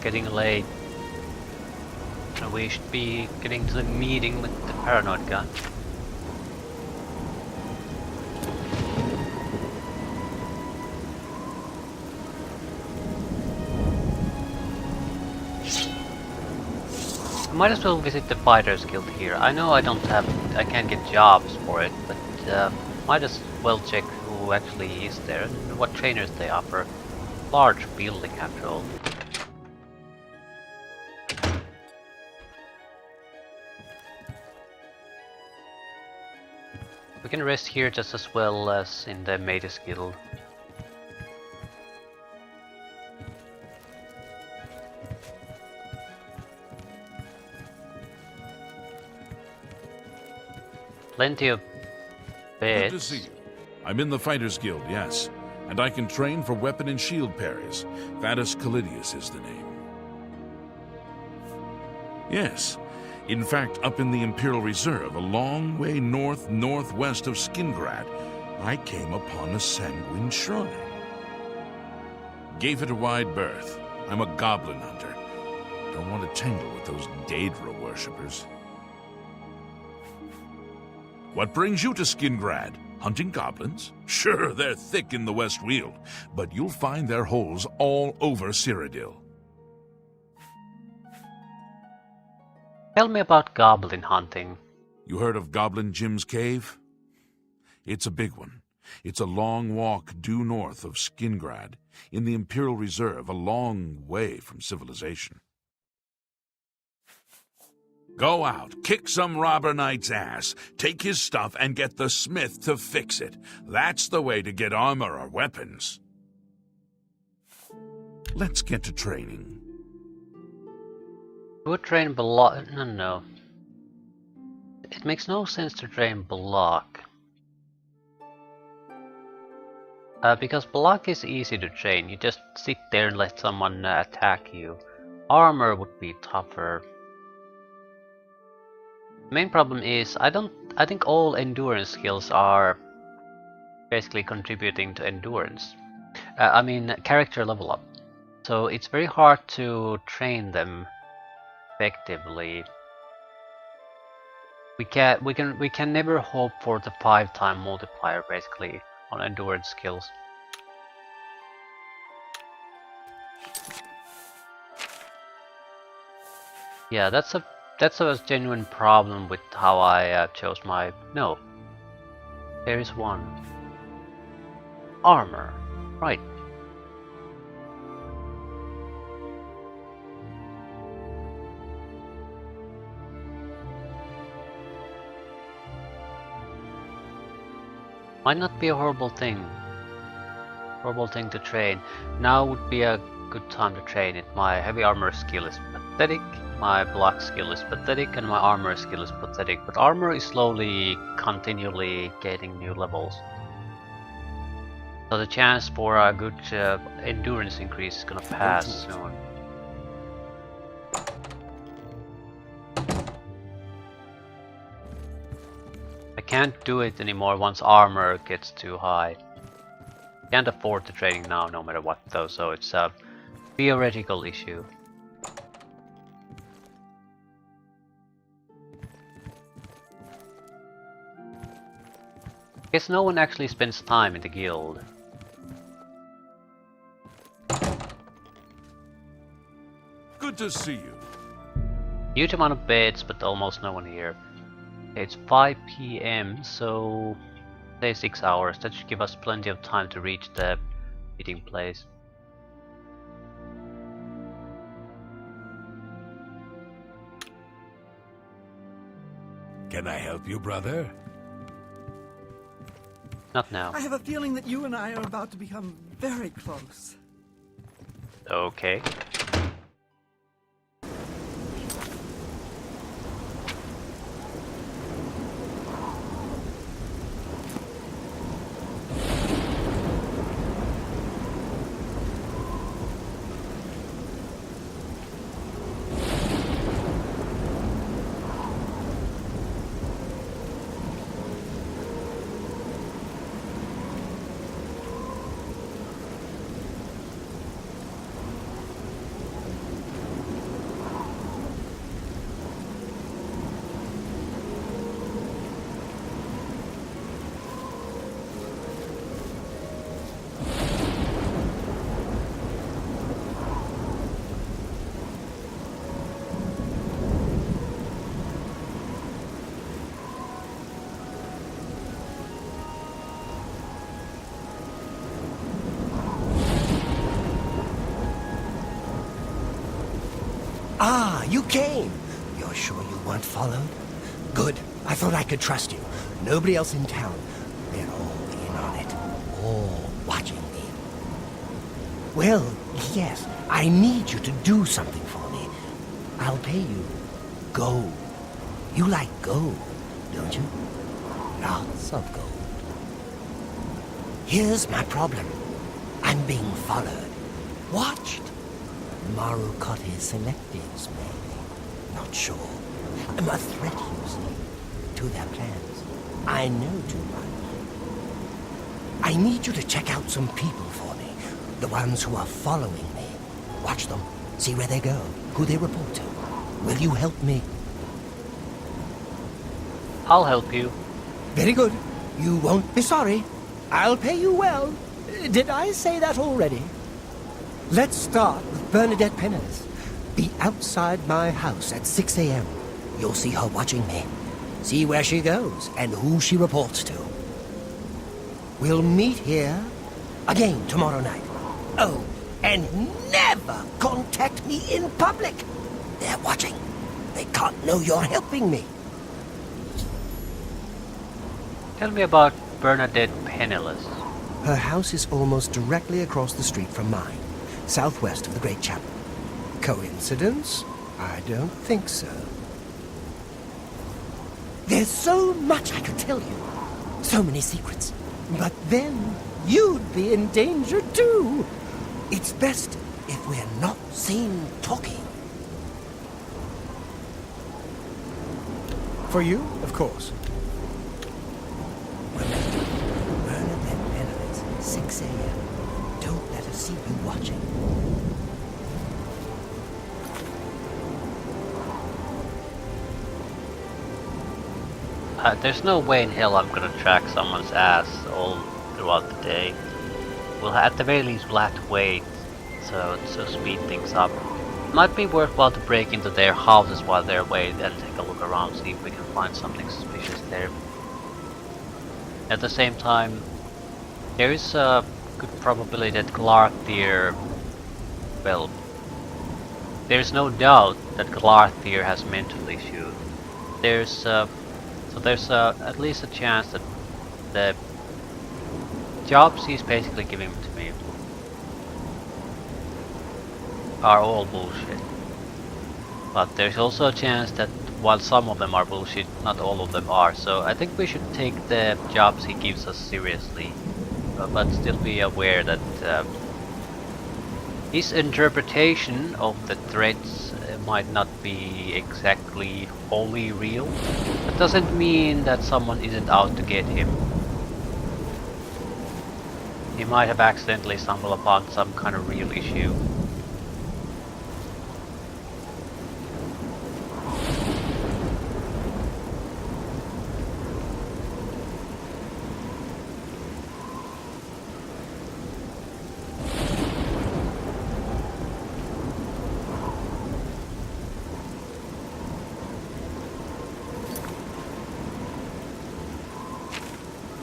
getting late. And we should be getting to the meeting with the paranoid guy. I might as well visit the Fighters Guild here. I know I can't get jobs for it, but might as well check who actually is there and what trainers they offer. Large building after all. We can rest here just as well as in the Mages Guild. Plenty of beds. Good to see you. I'm in the Fighters Guild, yes. And I can train for weapon and shield parries. Thaddeus Callidius is the name. Yes. In fact, up in the Imperial Reserve, a long way northwest of Skingrad, I came upon a sanguine shrine. Gave it a wide berth. I'm a goblin hunter. Don't want to tangle with those Daedra worshippers. What brings you to Skingrad? Hunting goblins? Sure, they're thick in the West Weald, but you'll find their holes all over Cyrodiil. Tell me about goblin hunting. You heard of Goblin Jim's Cave? It's a big one. It's a long walk due north of Skingrad, in the Imperial Reserve, a long way from civilization. Go out, kick some robber knight's ass, take his stuff, and get the smith to fix it. That's the way to get armor or weapons. Let's get to training. You would train block. No. It makes no sense to train block. Because block is easy to train. You just sit there and let someone attack you. Armor would be tougher. The main problem is I think all endurance skills are basically contributing to endurance. I mean character level up. So it's very hard to train them effectively. We can never hope for the 5-time multiplier basically on endurance skills. Yeah, that's a genuine problem with how I chose my... No. There is one. Armor. Right. Might not be a horrible thing. Horrible thing to train. Now would be a good time to train it. My heavy armor skill is pathetic. My block skill is pathetic and my armor skill is pathetic, but armor is slowly, continually gaining new levels. So the chance for a good endurance increase is gonna pass soon. I can't do it anymore once armor gets too high. Can't afford the training now no matter what though, so it's a theoretical issue. Guess no one actually spends time in the guild. Good to see you. Huge amount of beds, but almost no one here. It's 5 PM, so say 6 hours. That should give us plenty of time to reach the meeting place. Can I help you, brother? Not now. I have a feeling that you and I are about to become very close. Okay. you came. You're sure you weren't followed? Good. I thought I could trust you. Nobody else in town. They're all in on it. All watching me. Well, yes, I need you to do something for me. I'll pay you. Gold. You like gold, don't you? Lots of gold. Here's my problem. I'm being followed. Watched. Marukoti's selectives, maybe. Not sure. I'm a threat, you see, to their plans. I know too much. I need you to check out some people for me. The ones who are following me. Watch them. See where they go. Who they report to. Will you help me? I'll help you. Very good. You won't be sorry. I'll pay you well. Did I say that already? Let's start with Bernadette Penniless. Be outside my house at 6 a.m. You'll see her watching me. See where she goes and who she reports to. We'll meet here again tomorrow night. Oh, and never contact me in public. They're watching. They can't know you're helping me. Tell me about Bernadette Penniless. Her house is almost directly across the street from mine, southwest of the Great Chapel. Coincidence? I don't think so. There's so much I could tell you. So many secrets. But then you'd be in danger too. It's best if we're not seen talking. For you, of course. Remember, Bernadette Penniless, 6 a.m. Don't let her see you watching. There's no way in hell I'm gonna track someone's ass all throughout the day. At the very least we'll have to wait, so speed things up. Might be worthwhile to break into their houses while they're away and take a look around, see if we can find something suspicious there. At the same time, there is a good probability that Glarthir, well, there's no doubt that Glarthir has mental issues. There's at least a chance that the jobs he's basically giving to me are all bullshit. But there's also a chance that while some of them are bullshit, not all of them are. So I think we should take the jobs he gives us seriously, but still be aware that his interpretation of the threats might not be exactly wholly real. That doesn't mean that someone isn't out to get him. He might have accidentally stumbled upon some kind of real issue.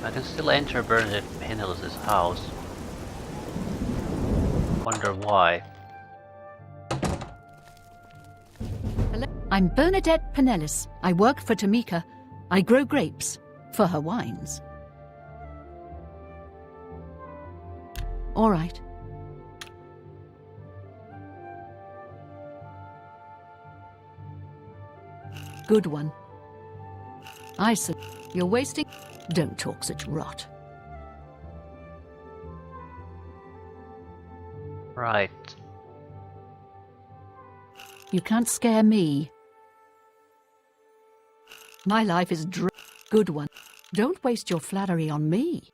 I can still enter Bernadette Penniless's house. Wonder why. Hello. I'm Bernadette Penniless. I work for Tamika. I grow grapes for her wines. All right. Good one. I said, you're wasting. Don't talk such rot. Right. You can't scare me. My life is good one. Don't waste your flattery on me.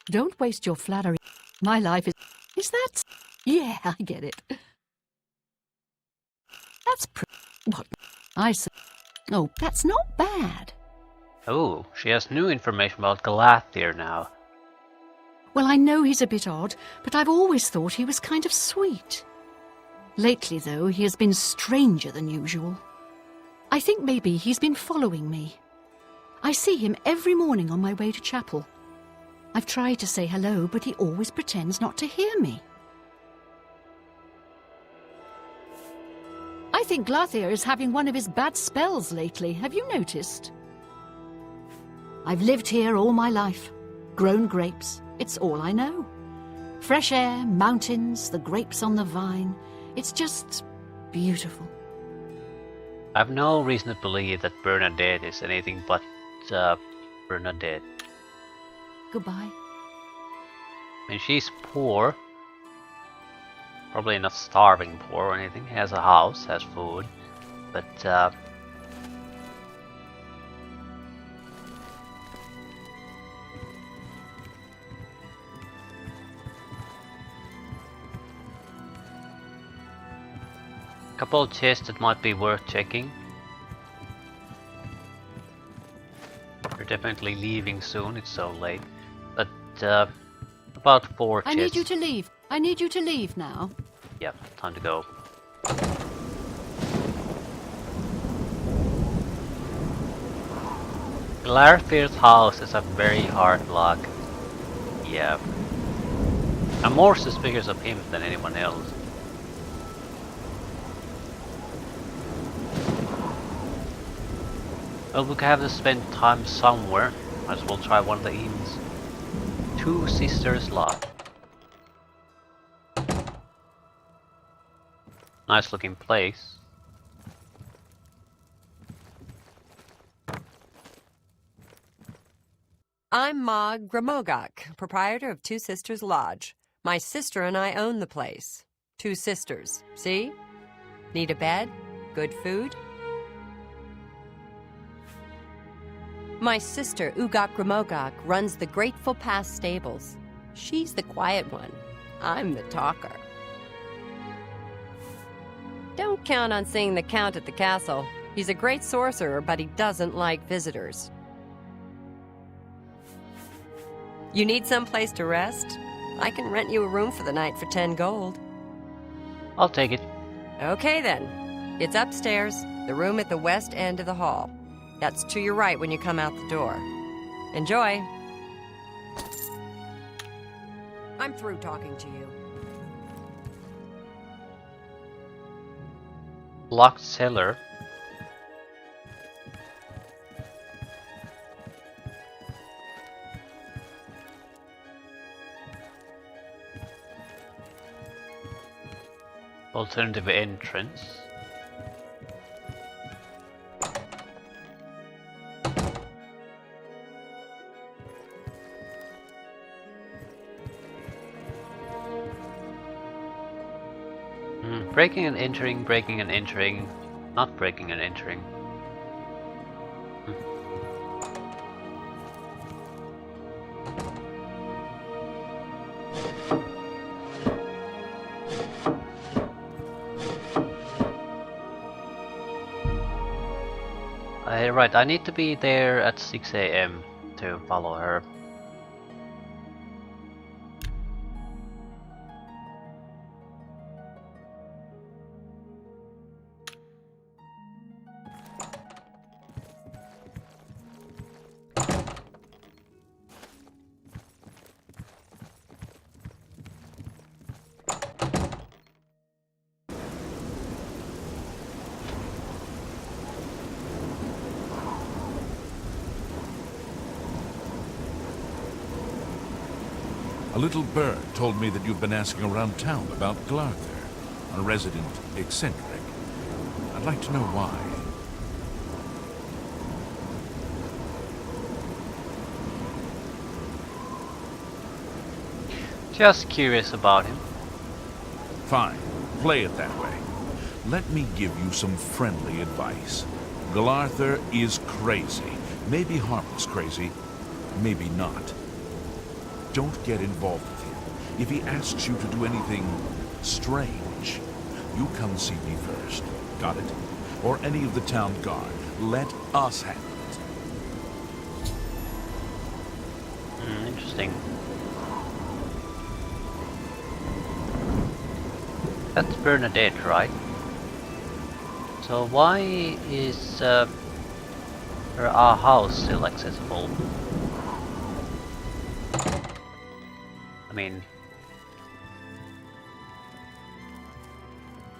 Don't waste your flattery. My life is... Is that... Yeah, I get it. That's what? I said... Oh, that's not bad. Oh, she has new information about Glarthir now. Well, I know he's a bit odd, but I've always thought he was kind of sweet. Lately, though, he has been stranger than usual. I think maybe he's been following me. I see him every morning on my way to chapel. I've tried to say hello, but he always pretends not to hear me. I I think Glarthir is having one of his bad spells lately. Have you noticed? I've lived here all my life. Grown grapes. It's all I know. Fresh air, mountains, the grapes on the vine. It's just beautiful. I have no reason to believe that Bernadette is anything but Bernadette. Goodbye. I mean, she's poor. Probably not starving poor or anything. Has a house, has food. But couple of chests that might be worth checking. We're definitely leaving soon, it's so late. But about 4 chests. I need you to leave. I need you to leave now. Yep, time to go. Glarthir's house is a very hard lock. Yeah. I'm more suspicious of him than anyone else. Well, we have to spend time somewhere. Might as well try one of the inns. Two Sisters Lodge. Nice looking place. I'm Ma Gramogok, proprietor of Two Sisters Lodge. My sister and I own the place. Two sisters, see? Need a bed? Good food? My sister, Ugok Gramogok, runs the Grateful Pass stables. She's the quiet one. I'm the talker. Don't count on seeing the Count at the castle. He's a great sorcerer, but he doesn't like visitors. You need some place to rest? I can rent you a room for the night for 10 gold. I'll take it. Okay then. It's upstairs, the room at the west end of the hall. That's to your right when you come out the door. Enjoy. I'm through talking to you. Locked cellar. Alternative entrance. Breaking and entering, not breaking and entering. Right, I need to be there at 6 AM to follow her. A little bird told me that you've been asking around town about Glarthir, a resident eccentric. I'd like to know why. Just curious about him. Fine, play it that way. Let me give you some friendly advice. Glarthir is crazy. Maybe harmless crazy, maybe not. Don't get involved with him. If he asks you to do anything strange, you come see me first. Got it? Or any of the town guard. Let us handle it. Interesting. That's Bernadette, right? So why is her house still accessible? I mean,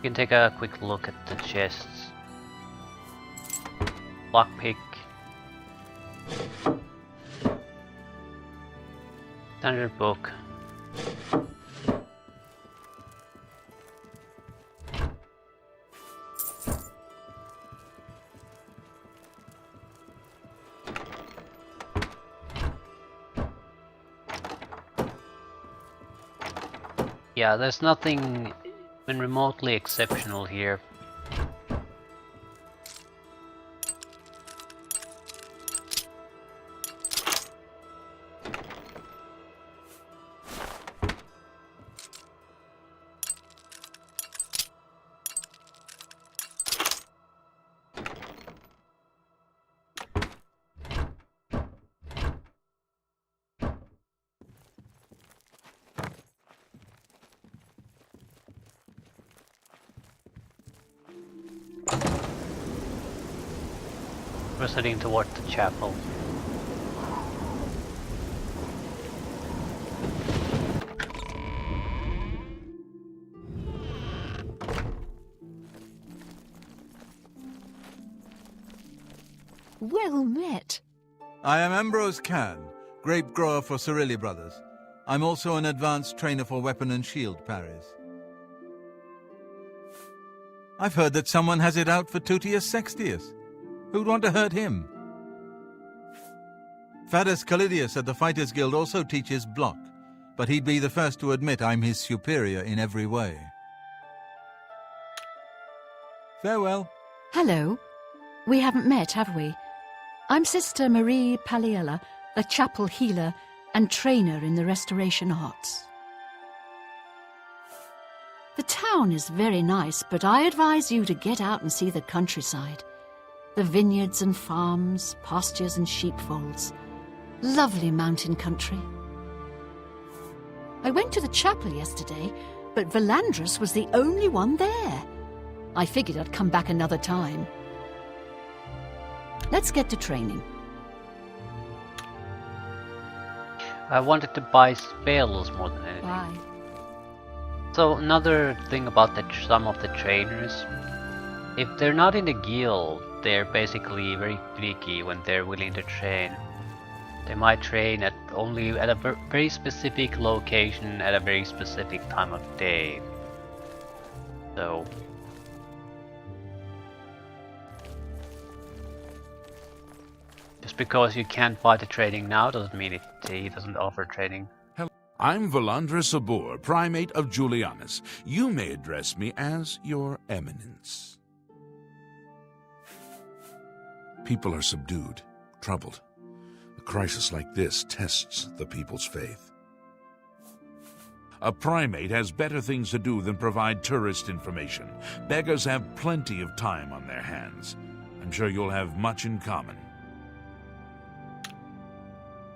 You can take a quick look at the chests. Lockpick. Standard book. Yeah, there's nothing even remotely exceptional here. We're heading toward the chapel. Well met. I am Ambrose Can, grape grower for Cerilli Brothers. I'm also an advanced trainer for weapon and shield parries. I've heard that someone has it out for Tutius Sextius. Who'd want to hurt him? Fadus Callidius at the Fighters Guild also teaches block, but he'd be the first to admit I'm his superior in every way. Farewell. Hello. We haven't met, have we? I'm Sister Marie Paliella, a chapel healer and trainer in the restoration arts. The town is very nice, but I advise you to get out and see the countryside. The vineyards and farms, pastures and sheepfolds. Lovely mountain country. I went to the chapel yesterday, but Valandris was the only one there. I figured I'd come back another time. Let's get to training. I wanted to buy spells more than anything. Bye. So another thing about some of the trainers, if they're not in the guild, they're basically very picky when they're willing to train. They might train only at a very specific location at a very specific time of day. So just because you can't buy the training now doesn't mean he doesn't offer training. I'm Valandris Abur, Primate of Julianus. You may address me as Your Eminence. People are subdued, troubled. A crisis like this tests the people's faith. A primate has better things to do than provide tourist information. Beggars have plenty of time on their hands. I'm sure you'll have much in common.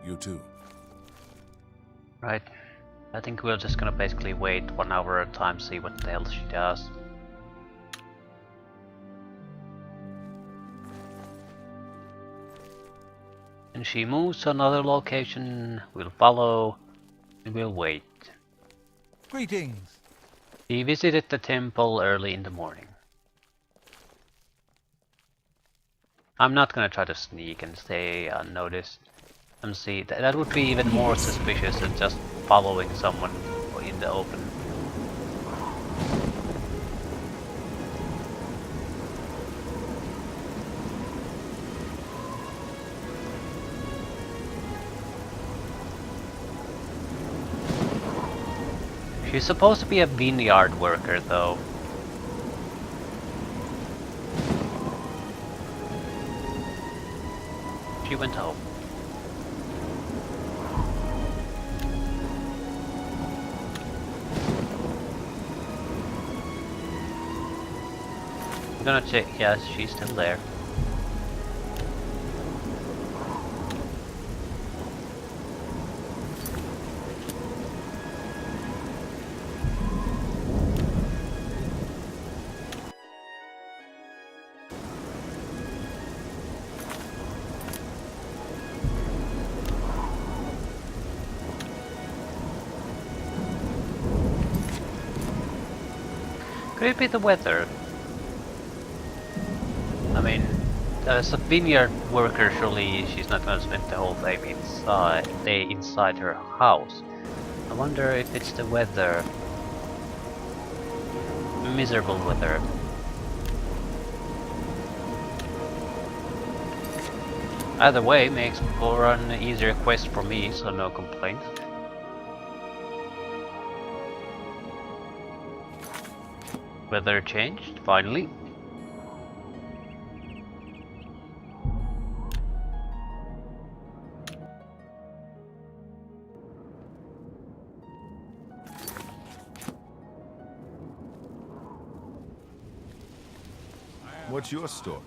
You too. Right. I think we're just gonna basically wait 1 hour at a time, see what the hell she does. And she moves to another location, we'll follow, and we'll wait. Greetings. He visited the temple early in the morning. I'm not gonna try to sneak and stay unnoticed. And see, that would be even more suspicious than just following someone in the open. She's supposed to be a vineyard worker, though. She went home. I'm gonna check. Yes, she's still there. Could it be the weather? I mean, as a vineyard worker, surely she's not gonna spend the whole day inside her house. I wonder if it's the weather. Miserable weather. Either way, makes for an easier quest for me, so no complaints. Weather changed, finally. What's your story?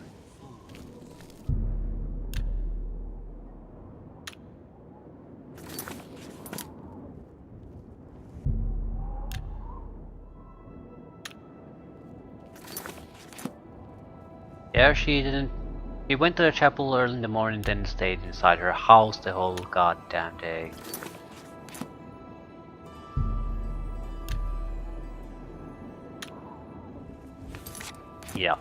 Yeah, she didn't. She went to the chapel early in the morning, then stayed inside her house the whole goddamn day. Yeah.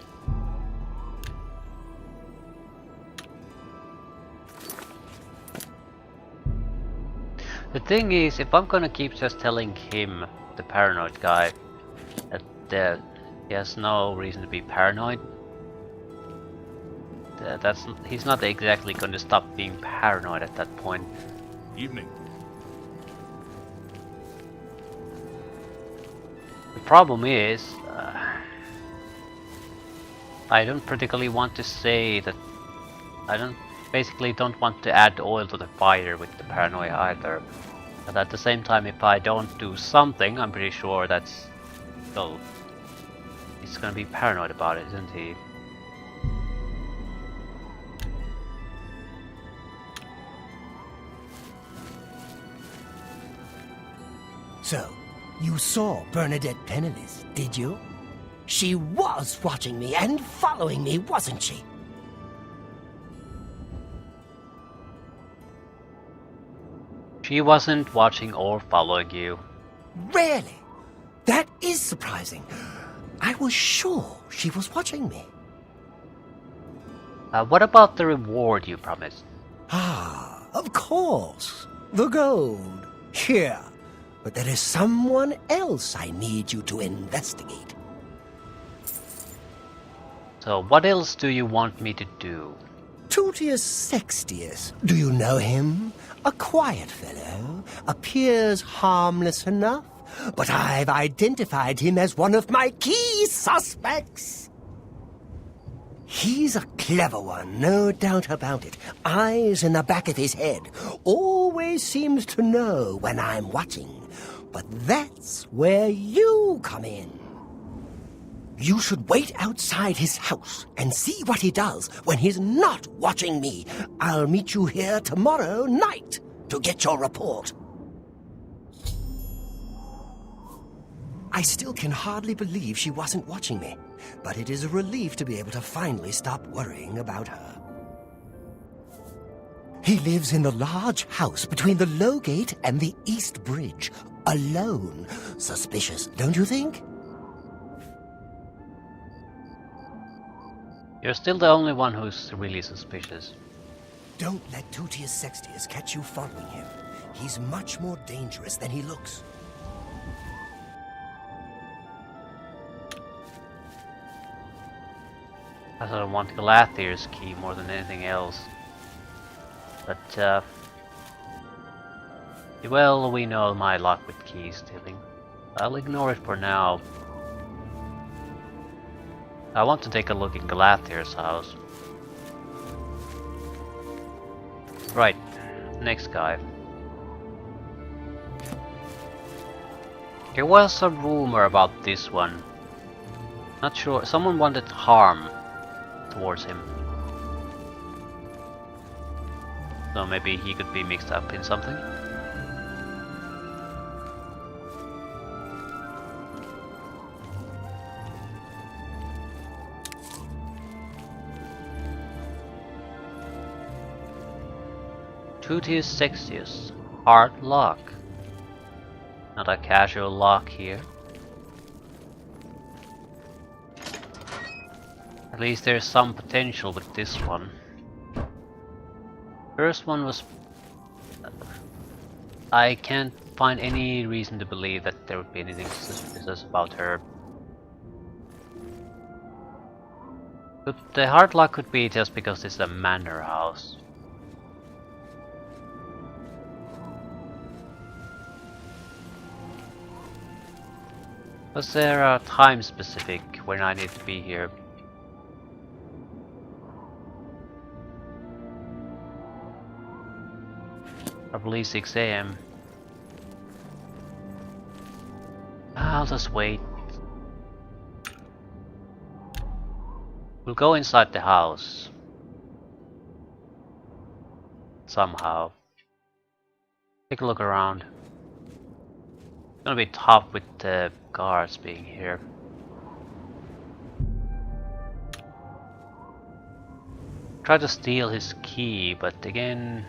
The thing is, if I'm gonna keep just telling him, the paranoid guy, that he has no reason to be paranoid, he's not exactly gonna stop being paranoid at that point. Evening. The problem is, I don't particularly want to say that. Basically don't want to add oil to the fire with the paranoia either. But at the same time, if I don't do something, I'm pretty sure that's, well, he's gonna be paranoid about it, isn't he? So, you saw Bernadette penniless, did you? She was watching me and following me, wasn't she? She wasn't watching or following you. Really? That is surprising. I was sure she was watching me. What about the reward you promised? Ah, of course. The gold. Here. But there is someone else I need you to investigate. So what else do you want me to do? Tutius Sextius. Do you know him? A quiet fellow. Appears harmless enough. But I've identified him as one of my key suspects. He's a clever one, no doubt about it. Eyes in the back of his head. Always seems to know when I'm watching. But that's where you come in. You should wait outside his house and see what he does when he's not watching me. I'll meet you here tomorrow night to get your report. I still can hardly believe she wasn't watching me, but it is a relief to be able to finally stop worrying about her. He lives in the large house between the Low Gate and the East Bridge, alone. Suspicious, don't you think? You're still the only one who's really suspicious. Don't let Tutius Sextius catch you following him. He's much more dangerous than he looks. I sort of want Glarthir's key more than anything else. But, well, we know my luck with key stealing. I'll ignore it for now. I want to take a look at Glarthir's house. Right, next guy. There was a rumor about this one. Not sure, someone wanted harm towards him. So maybe he could be mixed up in something. Tutius Sextius, hard lock. Not a casual lock here. At least there's some potential with this one. First one was... I can't find any reason to believe that there would be anything suspicious about her. But the hard luck could be just because this is a manor house. Was there a time specific when I need to be here? Probably 6 AM. I'll just wait. We'll go inside the house. Somehow. Take a look around. It's gonna be tough with the guards being here. Try to steal his key, but again,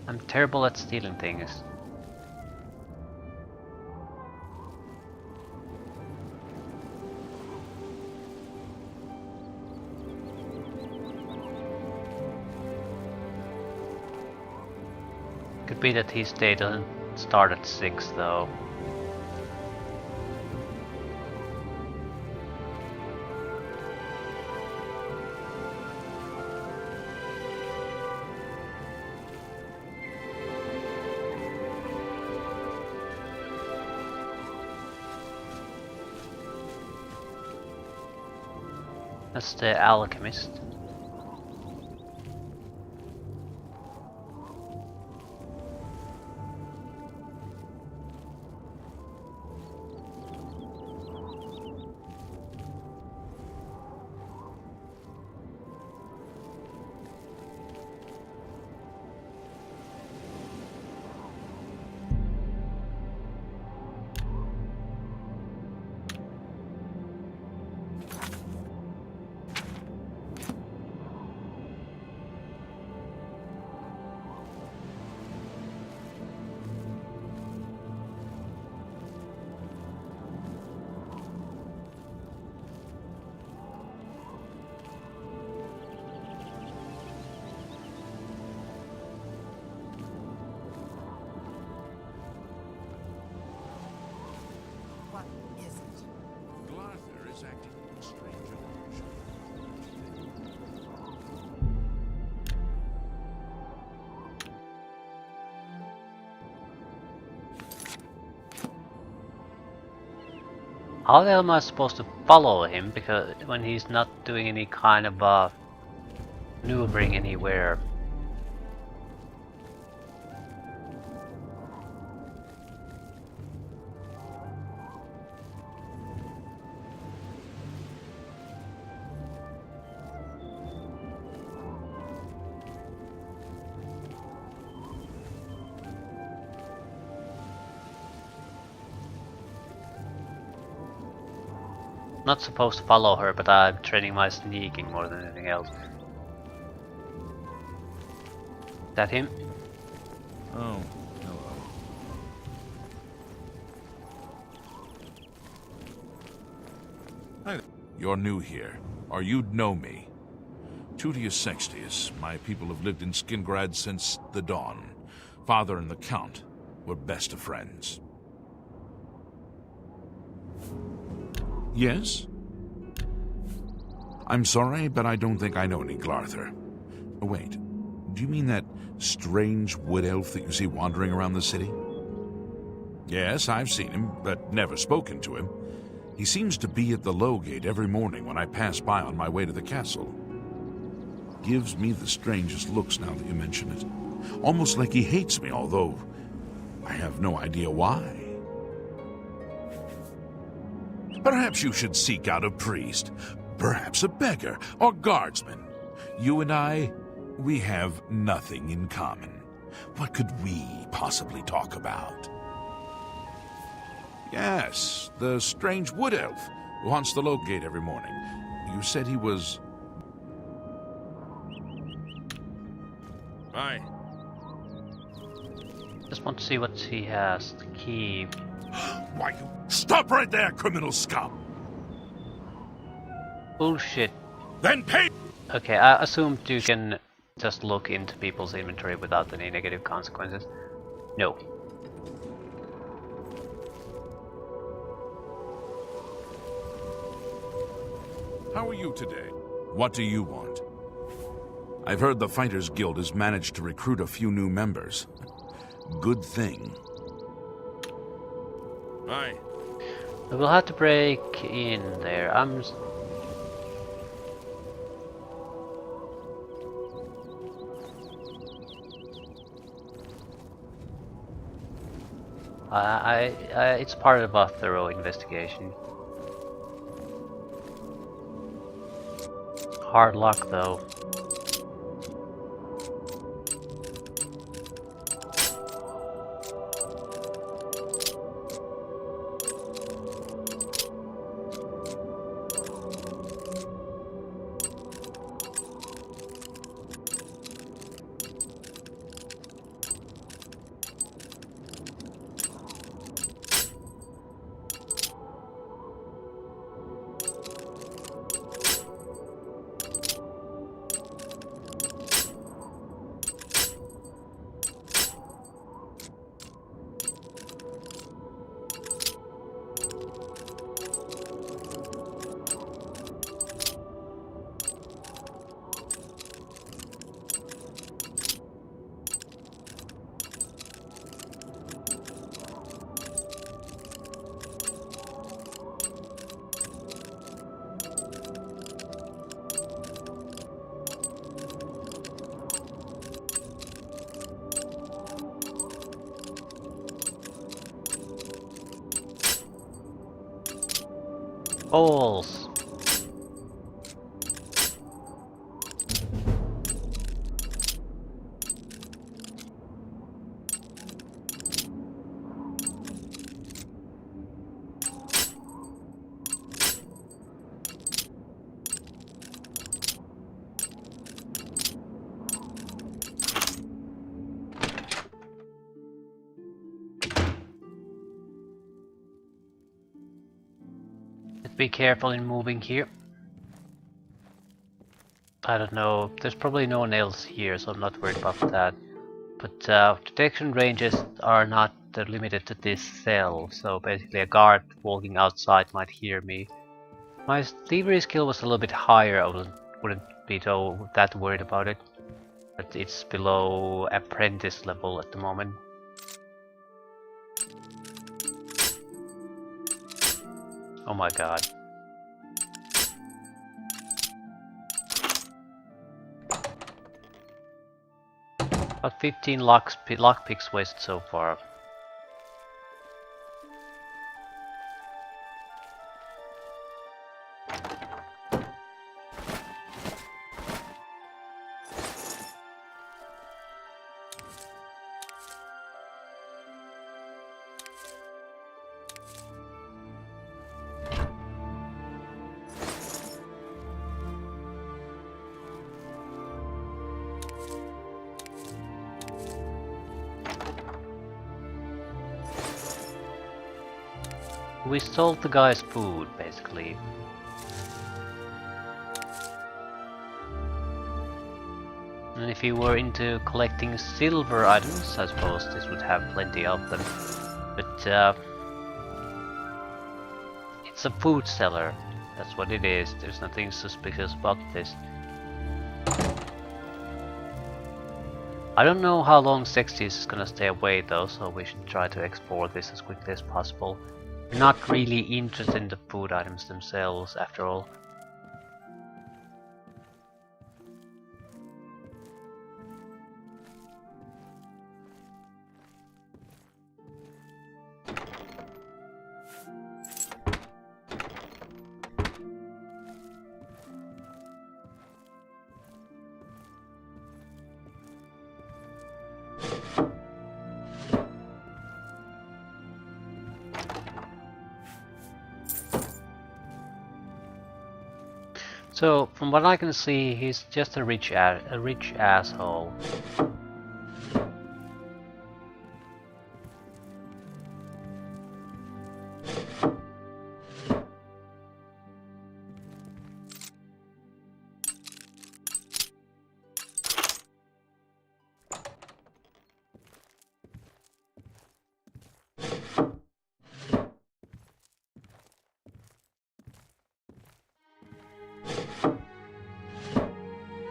I'm terrible at stealing things. Could be that his day doesn't start at 6 though. That's the alchemist. What is it? Glarthir is acting strange. How the hell am I supposed to follow him? Because when he's not doing any kind of maneuvering anywhere. Not supposed to follow her, but I'm training my sneaking more than anything else. Is that him? Oh, hello. Hi. You're new here, or you'd know me. Tutius Sextius, my people have lived in Skingrad since the dawn. Father and the Count were best of friends. Yes? I'm sorry, but I don't think I know any Glarthir. Oh, wait, do you mean that strange wood elf that you see wandering around the city? Yes, I've seen him, but never spoken to him. He seems to be at the low gate every morning when I pass by on my way to the castle. Gives me the strangest looks now that you mention it. Almost like he hates me, although I have no idea why. Perhaps you should seek out a priest, perhaps a beggar or guardsman. You and I, we have nothing in common. What could we possibly talk about? Yes, the strange wood elf who haunts the Low Gate every morning. You said he was... Aye. Just want to see what he has. The key. Why, you stop right there, criminal scum! Bullshit. Then pay! Okay, I assumed you can just look into people's inventory without any negative consequences. No. How are you today? What do you want? I've heard the Fighters Guild has managed to recruit a few new members. Good thing. Aye. We'll have to break in there. It's part of a thorough investigation. Hard luck, though. Balls. Be careful in moving here. I don't know, there's probably no one else here, so I'm not worried about that. But detection ranges are not limited to this cell, so basically a guard walking outside might hear me. My thievery skill was a little bit higher, I wouldn't be that worried about it. But it's below apprentice level at the moment. Oh my god. About 15 lockpicks wasted so far. We stole the guy's food, basically. And if you were into collecting silver items, I suppose this would have plenty of them. But it's a food seller. That's what it is. There's nothing suspicious about this. I don't know how long Sextius is gonna stay away though, so we should try to explore this as quickly as possible. We're not really interested in the food items themselves, after all. So, from what I can see, he's just a rich asshole.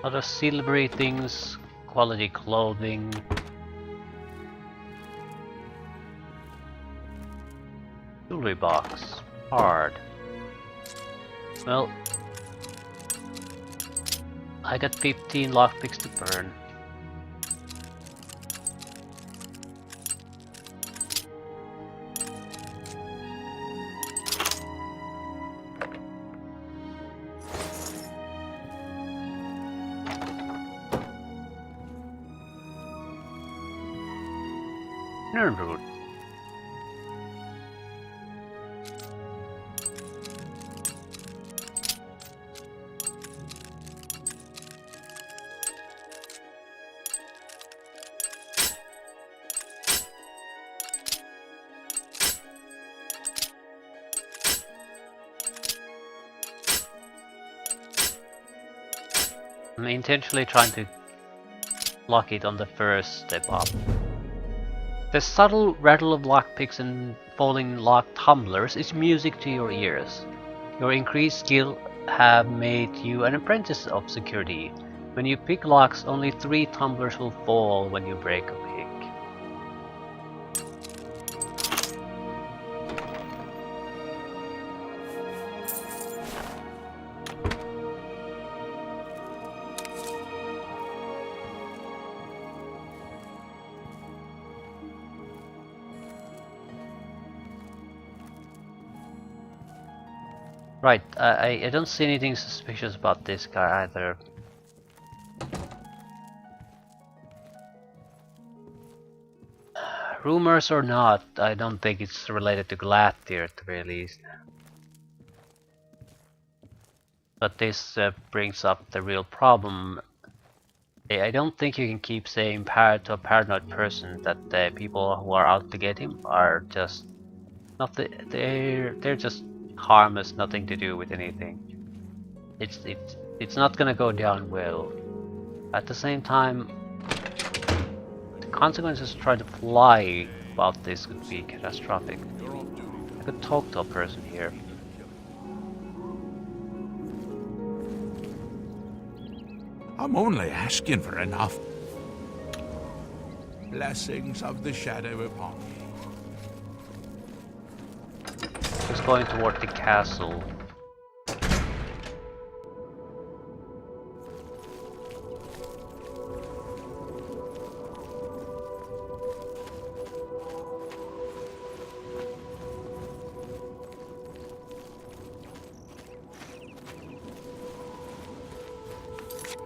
Other silvery things, quality clothing. Jewelry box. Hard. Well, I got 15 lockpicks to burn. Nerdroot. I'm intentionally trying to lock it on the first step up. The subtle rattle of lockpicks and falling lock tumblers is music to your ears. Your increased skill have made you an apprentice of security. When you pick locks, only 3 tumblers will fall when you break a pick. Right, I don't see anything suspicious about this guy either. Rumors or not, I don't think it's related to Glarthir at the very least. But this brings up the real problem. I don't think you can keep saying to a paranoid person that the people who are out to get him are just not they're just harmless, nothing to do with anything. It's not gonna go down well. At the same time, the consequences of trying to fly about this could be catastrophic. I could talk to a person here. I'm only asking for enough. Blessings of the shadow upon me. Just going toward the castle.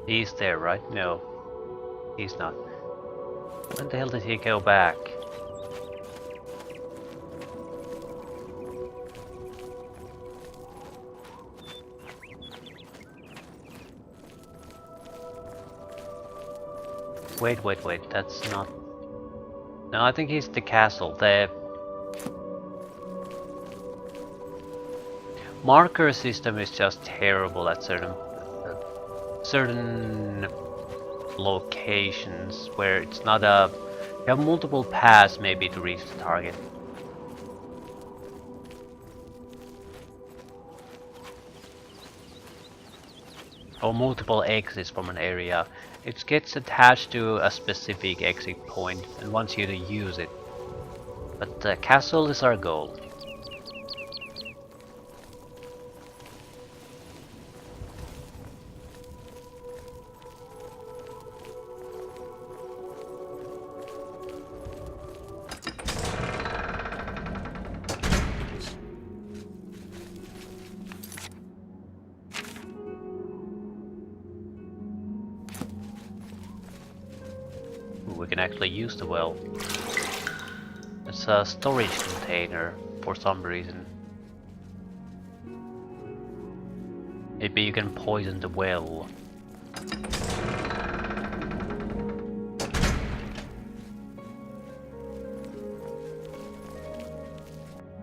He's there, right? No, he's not. When the hell did he go back? Wait, that's not... No, I think he's the castle. The marker system is just terrible at certain locations where it's not a... You have multiple paths maybe to reach the target. Or multiple exits from an area. It gets attached to a specific exit point and wants you to use it. But the castle is our goal. We can actually use the well. It's a storage container for some reason. Maybe you can poison the well.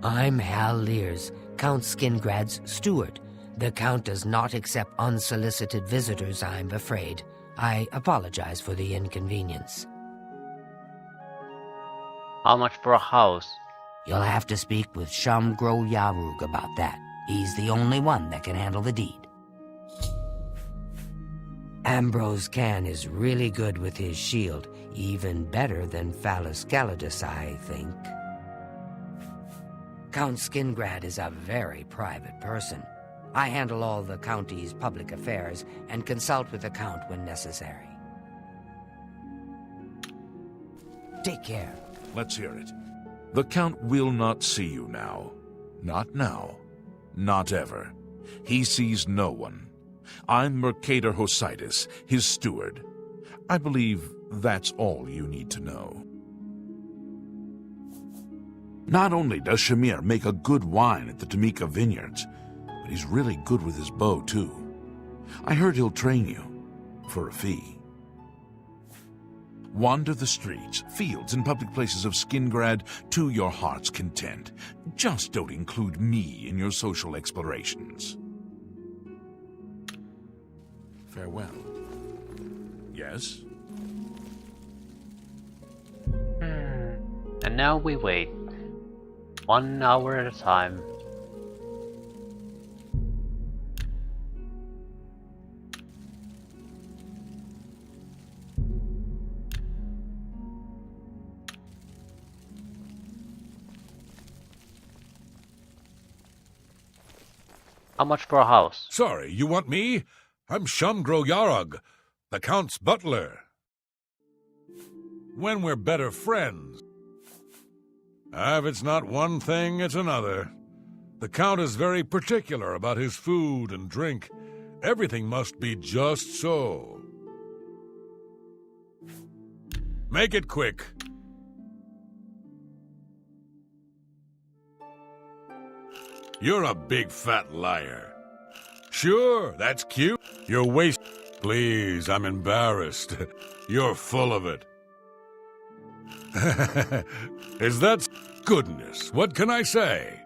I'm Hal Lears, Count Skingrad's steward. The Count does not accept unsolicited visitors, I'm afraid. I apologize for the inconvenience. How much for a house? You'll have to speak with Shamgro Yarug about that. He's the only one that can handle the deed. Ambrose Can is really good with his shield, even better than Phallus Galladus, I think. Count Skingrad is a very private person. I handle all the county's public affairs and consult with the Count when necessary. Take care. Let's hear it. The Count will not see you now. Not now. Not ever. He sees no one. I'm Mercator Hositis, his steward. I believe that's all you need to know. Not only does Shamir make a good wine at the Tamika Vineyards, but he's really good with his bow, too. I heard he'll train you, for a fee. Wander the streets, fields, and public places of Skingrad to your heart's content. Just don't include me in your social explorations. Farewell. Yes? And now we wait. 1 hour at a time. How much for a house? Sorry, you want me? I'm Shamgro Yarog, the Count's butler. When we're better friends. If it's not one thing, it's another. The Count is very particular about his food and drink. Everything must be just so. Make it quick. You're a big fat liar. Sure, that's cute. You're waste. Please, I'm embarrassed. You're full of it. Is that goodness? What can I say?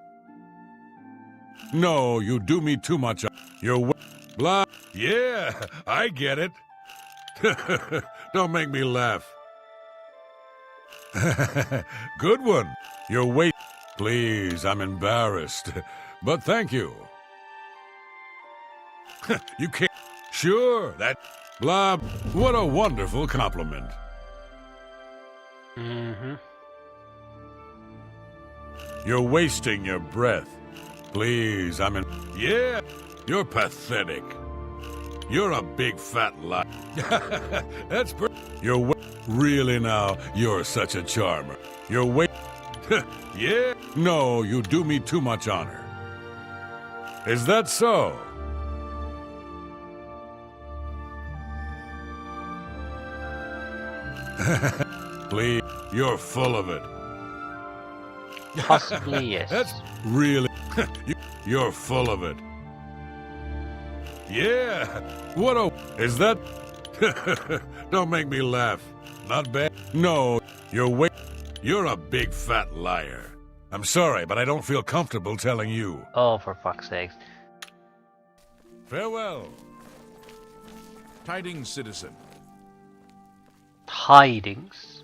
No, you do me too much. You're blah. Yeah, I get it. Don't make me laugh. Good one. You're wait. Please, I'm embarrassed. But thank you. You can't. Sure, that blah. What a wonderful compliment. Mm-hmm. You're wasting your breath. Please, I'm in. Yeah, you're pathetic. You're a big fat lie. That's you're really now. You're such a charmer. You're yeah. No, you do me too much honor. Is that so? Please, you're full of it. Possibly, yes. That's really... You're full of it. Yeah. What a... Is that... Don't make me laugh. Not bad. No, you're a big fat liar. I'm sorry, but I don't feel comfortable telling you. Oh, for fuck's sake. Farewell. Tidings, citizen. Tidings?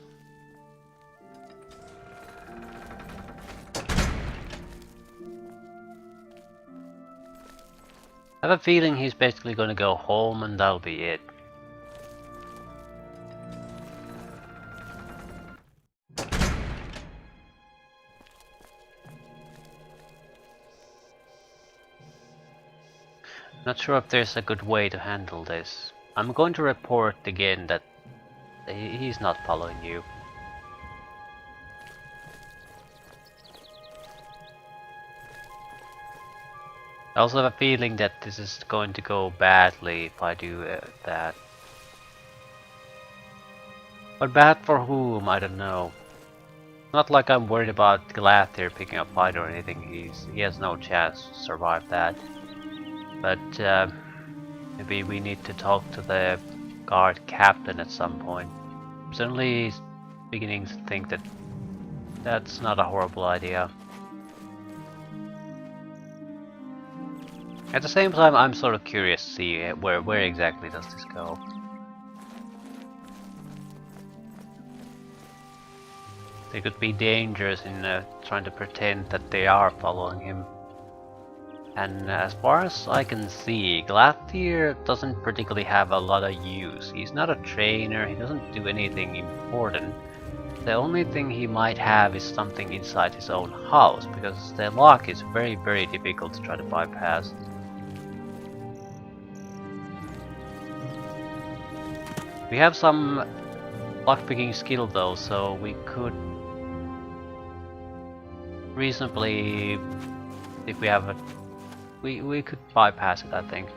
I have a feeling he's basically going to go home and that'll be it. Not sure if there's a good way to handle this. I'm going to report again that he's not following you. I also have a feeling that this is going to go badly if I do that. But bad for whom? I don't know. Not like I'm worried about Glarthir picking up fight or anything. He has no chance to survive that. But maybe we need to talk to the guard captain at some point. Suddenly he's beginning to think that that's not a horrible idea. At the same time, I'm sort of curious to see where exactly does this go. There could be dangers in trying to pretend that they are following him. And as far as I can see, Glarthir doesn't particularly have a lot of use. He's not a trainer, he doesn't do anything important. The only thing he might have is something inside his own house, because the lock is very, very difficult to try to bypass. We have some lockpicking skill though, so we could reasonably, if we have a, we could bypass it, I think.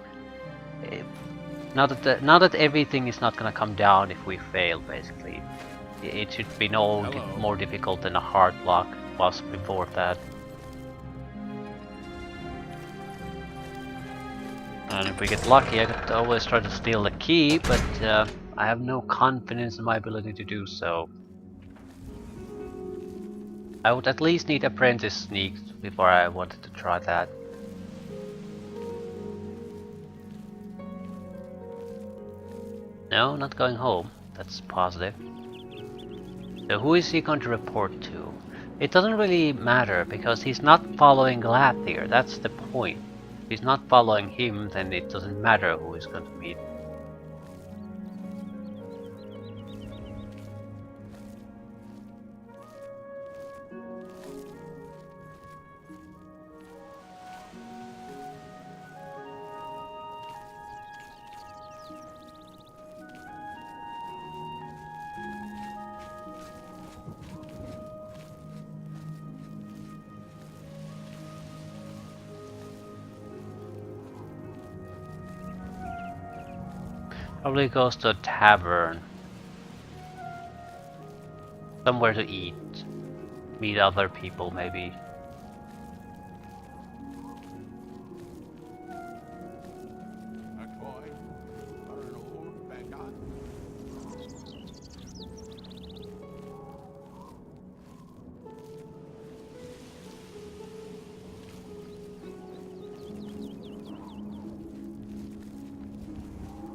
Now that everything is not gonna come down if we fail, basically. It should be more difficult than a hard lock was before that. And if we get lucky, I could always try to steal the key, but I have no confidence in my ability to do so. I would at least need apprentice sneak before I wanted to try that. No, not going home. That's positive. So who is he going to report to? It doesn't really matter because he's not following Glarthir, that's the point. If he's not following him, then it doesn't matter who he's going to meet. Probably goes to a tavern. Somewhere to eat. Meet other people, maybe.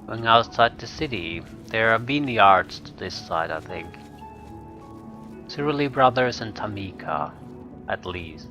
Going outside the city, there are vineyards to this side, I think. Cyrili brothers and Tamika, at least.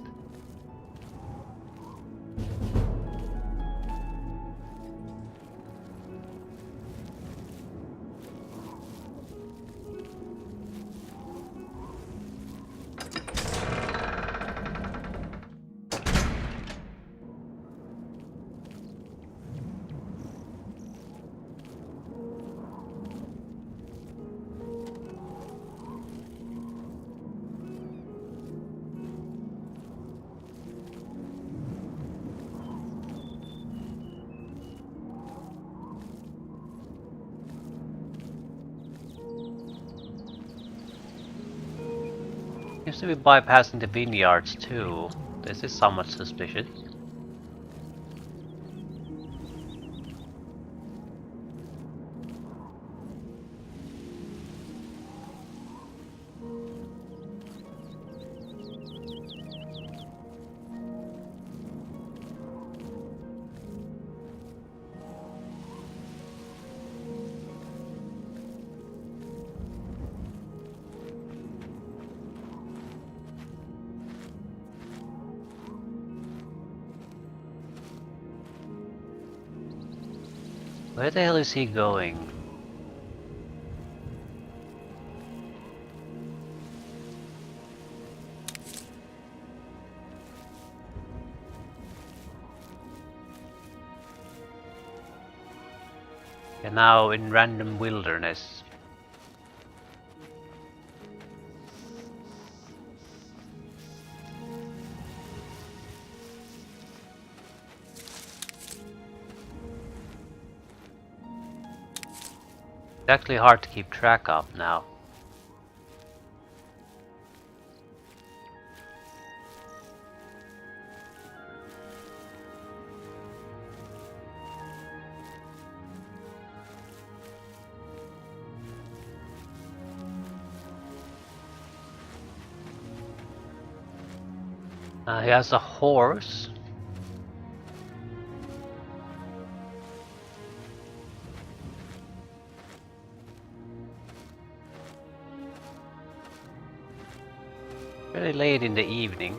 Seems to be bypassing the vineyards too. This is somewhat suspicious. Where the hell is he going? You're now in random wilderness. It's actually hard to keep track of now. He has a horse. Very late in the evening.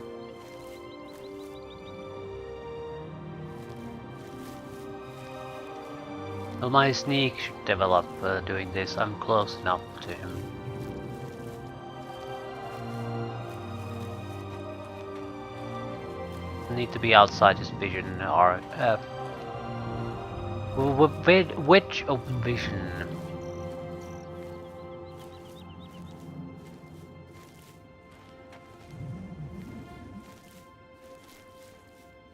Well, my sneak should develop doing this. I'm close enough to him. Need to be outside his vision or which of vision?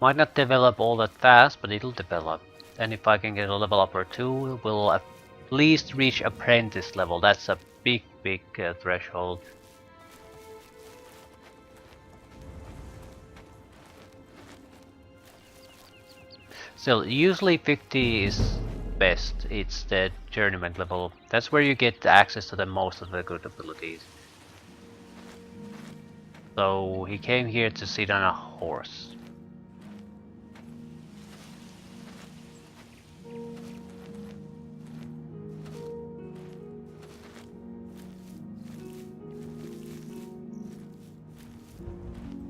Might not develop all that fast, but it'll develop. And if I can get a level up or two, we'll at least reach apprentice level. That's a big threshold. Still, usually 50 is best. It's the journeyman level. That's where you get access to the most of the good abilities. So he came here to sit on a horse.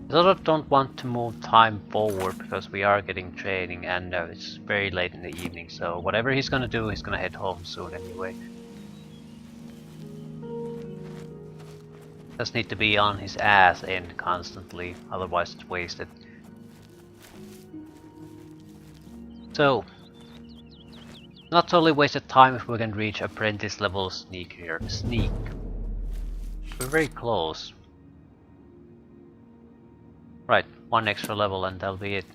I sort of don't want to move time forward because we are getting training and it's very late in the evening, so whatever he's gonna do, he's gonna head home soon anyway. Just need to be on his ass end constantly, otherwise it's wasted. So, not totally wasted time if we can reach apprentice level sneak here. Sneak. We're very close. Right, one extra level and that'll be it.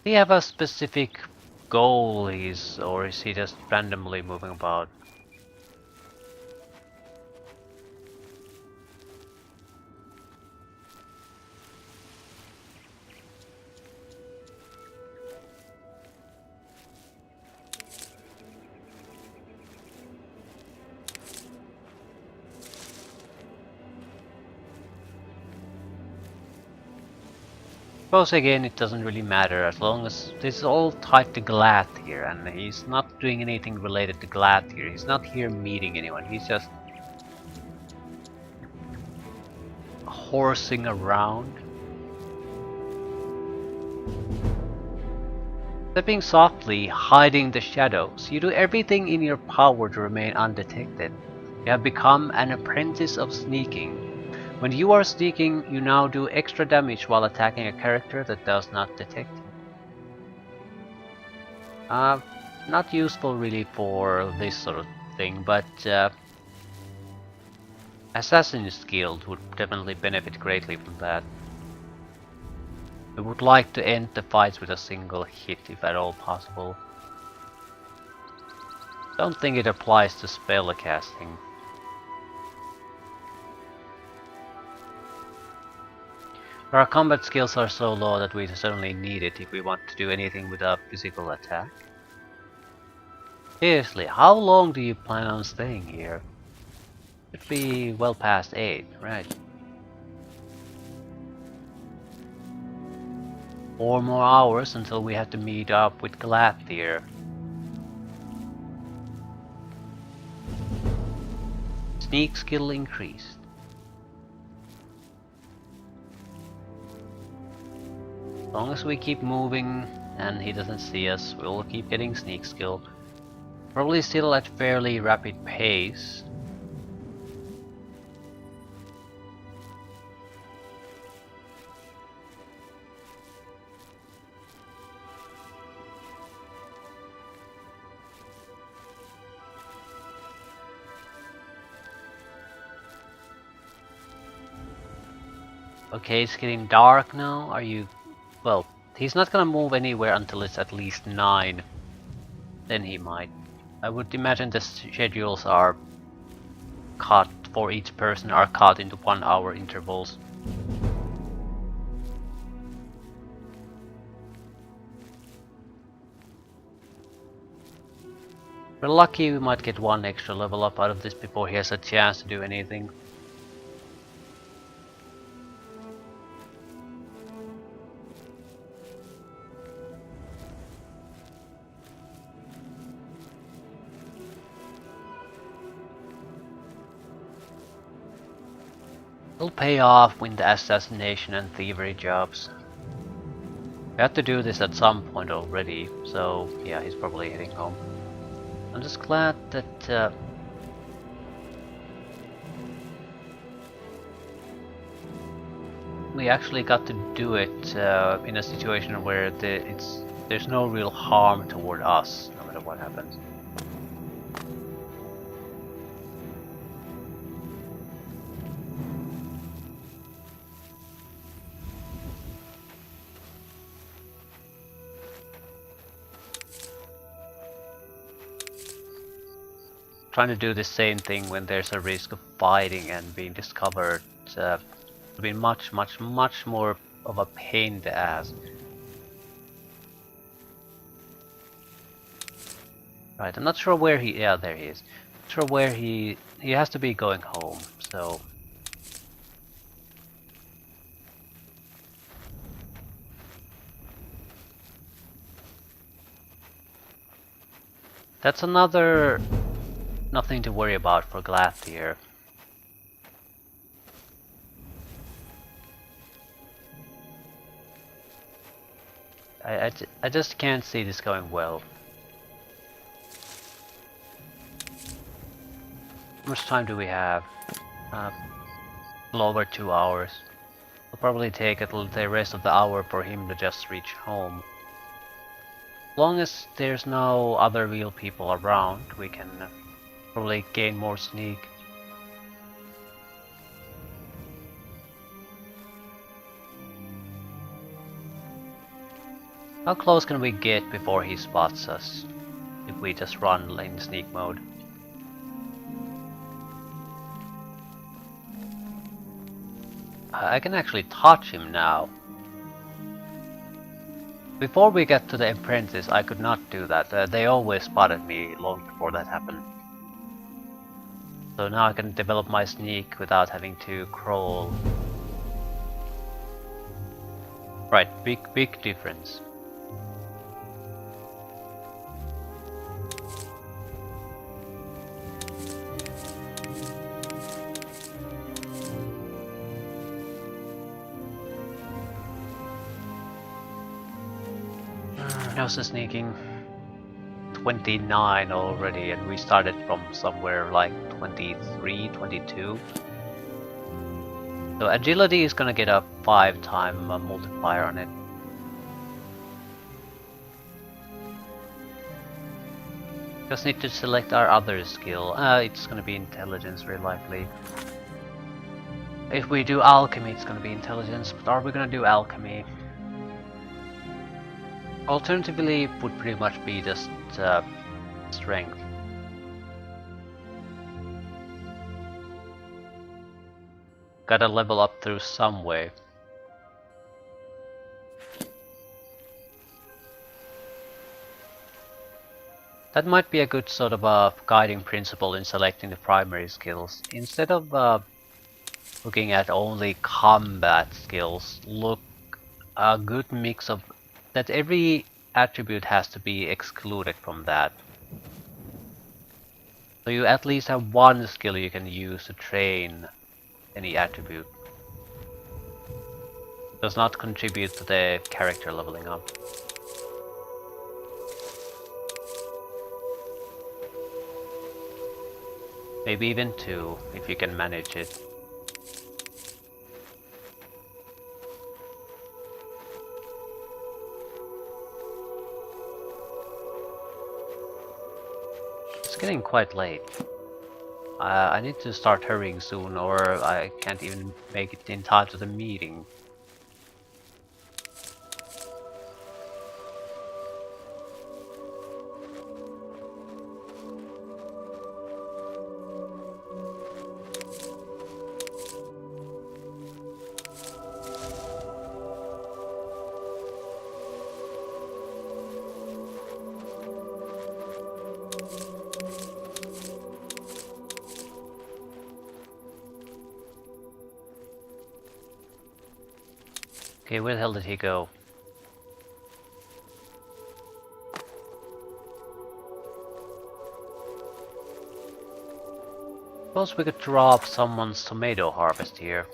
Do you have a specific goal or is he just randomly moving about? Suppose again it doesn't really matter as long as this is all tied to Glarthir and he's not doing anything related to Glarthir. He's not here meeting anyone, he's just horsing around. Stepping softly, hiding the shadows. You do everything in your power to remain undetected. You have become an apprentice of sneaking. When you are sneaking, you now do extra damage while attacking a character that does not detect you. Not useful really for this sort of thing, but Assassin's Guild would definitely benefit greatly from that. I would like to end the fights with a single hit if at all possible. Don't think it applies to spell casting. Our combat skills are so low that we certainly need it if we want to do anything with a physical attack. Seriously, how long do you plan on staying here? Should be well past 8, right? 4 more hours until we have to meet up with Glarthir. Sneak skill increased. As long as we keep moving and he doesn't see us, we'll keep getting sneak skill. Probably still at fairly rapid pace. Okay, it's getting dark now. Are you... Well, he's not gonna move anywhere until it's at least 9. Then he might. I would imagine the schedules are cut for each person are cut into 1 hour intervals. We're lucky we might get one extra level up out of this before he has a chance to do anything. It'll pay off with the assassination and thievery jobs. We had to do this at some point already, so yeah, he's probably heading home. I'm just glad that we actually got to do it in a situation where there's no real harm toward us, no matter what happens. Trying to do the same thing when there's a risk of fighting and being discovered would be much more of a pain in the ass. Right, I'm not sure where he... yeah, there he is. Not sure where he has to be going home, so... That's another... nothing to worry about for Glarthir. I just can't see this going well. How much time do we have? A little over 2 hours. It'll probably take the rest of the hour for him to just reach home. As long as there's no other real people around, we can probably gain more sneak. How close can we get before he spots us? If we just run in sneak mode. I can actually touch him now. Before we get to the apprentice, I could not do that. They always spotted me long before that happened. So now I can develop my sneak without having to crawl. Right, big difference. How's the sneaking? 29 already, and we started from somewhere like 23, 22. So agility is gonna get a 5-time multiplier on it. Just need to select our other skill. It's gonna be intelligence, very likely. If we do alchemy, it's gonna be intelligence, but are we gonna do alchemy? Alternatively, it would pretty much be just strength. Gotta level up through some way. That might be a good sort of a guiding principle in selecting the primary skills. Instead of looking at only combat skills, look a good mix of that. Every attribute has to be excluded from that. So you at least have one skill you can use to train any attribute. Does not contribute to the character leveling up. Maybe even 2, if you can manage it. It's getting quite late. I need to start hurrying soon, or I can't even make it in time to the meeting. Okay, where the hell did he go? Suppose we could drop someone's tomato harvest here.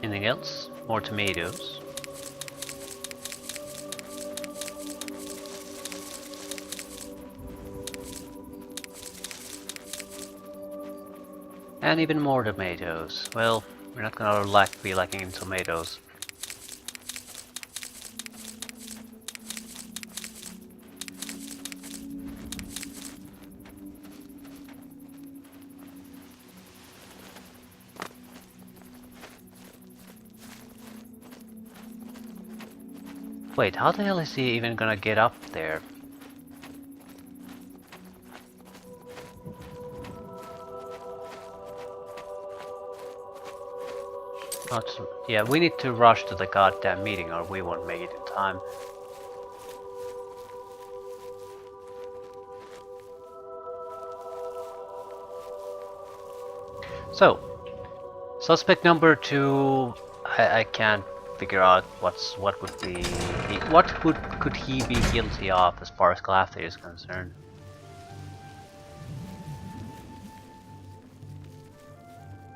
Anything else? More tomatoes. And even more tomatoes. Well, we're not gonna be lacking in tomatoes. Wait, how the hell is he even gonna get up there? Yeah, we need to rush to the goddamn meeting or we won't make it in time. So, suspect number 2, I can't figure out what could he be guilty of as far as Glarthir is concerned.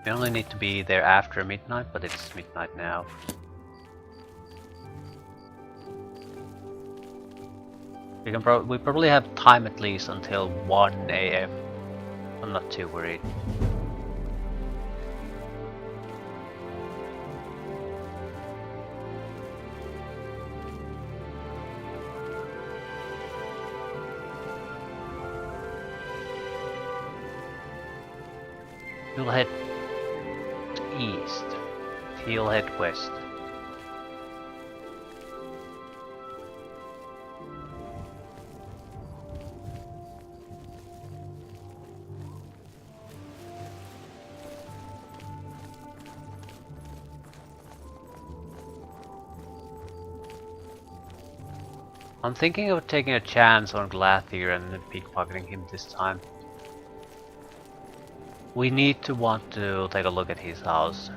We only need to be there after midnight, but it's midnight now. We probably have time at least until 1 AM. I'm not too worried. We'll head east. He'll head west. I'm thinking of taking a chance on Glarthir and pickpocketing him this time. We want to take a look at his house.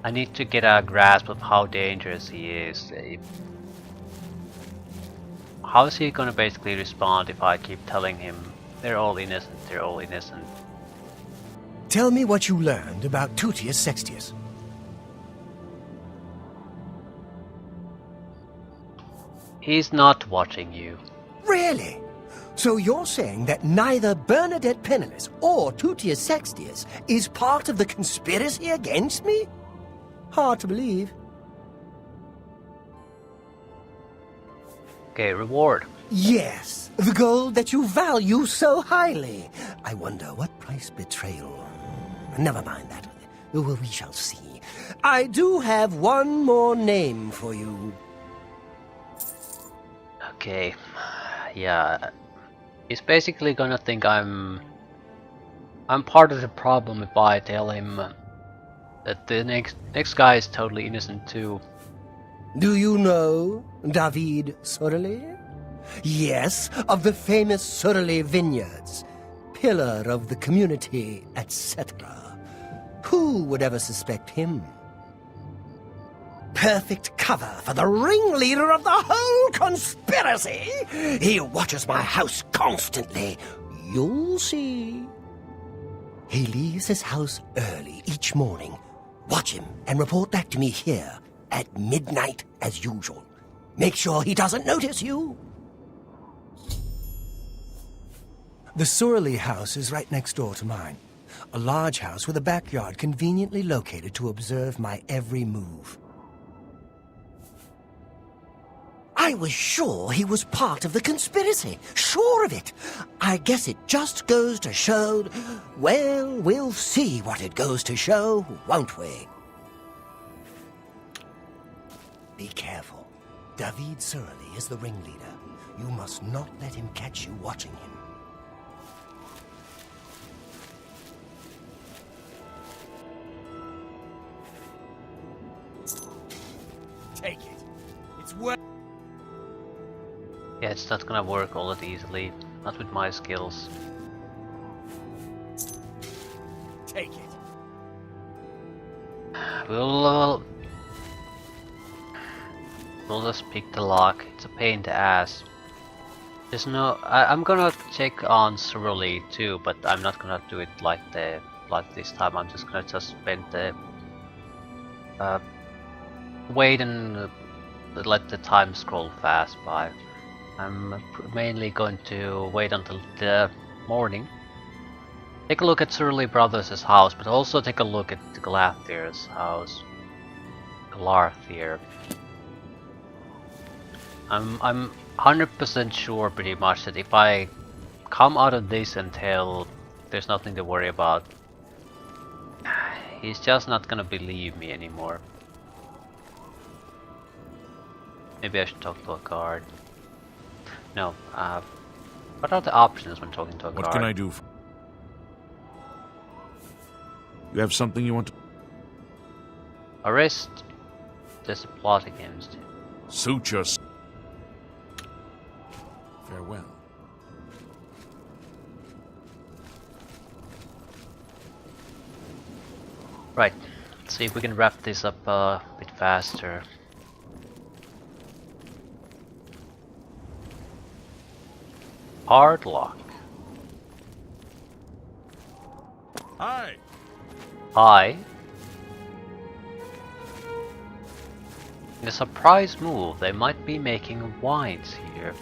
I need to get a grasp of how dangerous he is. How is he gonna basically respond if I keep telling him they're all innocent, they're all innocent? Tell me what you learned about Tutius Sextius. He's not watching you. Really? So you're saying that neither Bernadette Penniless or Tutius Sextius is part of the conspiracy against me? Hard to believe. Okay, reward. Yes, the gold that you value so highly. I wonder what price betrayal... Never mind that. Well, we shall see. I do have one more name for you. Okay, yeah. He's basically gonna think I'm part of the problem if I tell him that the next guy is totally innocent too. Do you know David Sorelli? Yes, of the famous Sorelli vineyards, pillar of the community, etc. Who would ever suspect him? Perfect cover for the ringleader of the whole conspiracy! He watches my house constantly. You'll see. He leaves his house early each morning. Watch him and report back to me here at midnight as usual. Make sure he doesn't notice you. The Sorelli house is right next door to mine. A large house with a backyard conveniently located to observe my every move. I was sure he was part of the conspiracy. Sure of it. I guess it just goes to show... Well, we'll see what it goes to show, won't we? Be careful. David Sorelli is the ringleader. You must not let him catch you watching him. Take it. It's worth. Yeah, it's not gonna work all that easily. Not with my skills. Take it. We'll just pick the lock. It's a pain in the ass. There's no. I'm gonna check on Cerulean too, but I'm not gonna do it like this time. I'm just gonna spend the wait and let the time scroll fast by. I'm mainly going to wait until the morning. Take a look at Cerulean Brothers' house, but also take a look at Glarthir's house. Glarthir. I'm 100% sure pretty much that if I come out of this and tell there's nothing to worry about, he's just not gonna believe me anymore. Maybe I should talk to a guard. No, what are the options when talking to a guard? What can I do? You have something you want to... Arrest. There's a plot against him. Suit your... Farewell. Right, let's see if we can wrap this up a bit faster. Hard lock. Hi. Hi. In a surprise move, they might be making wines here.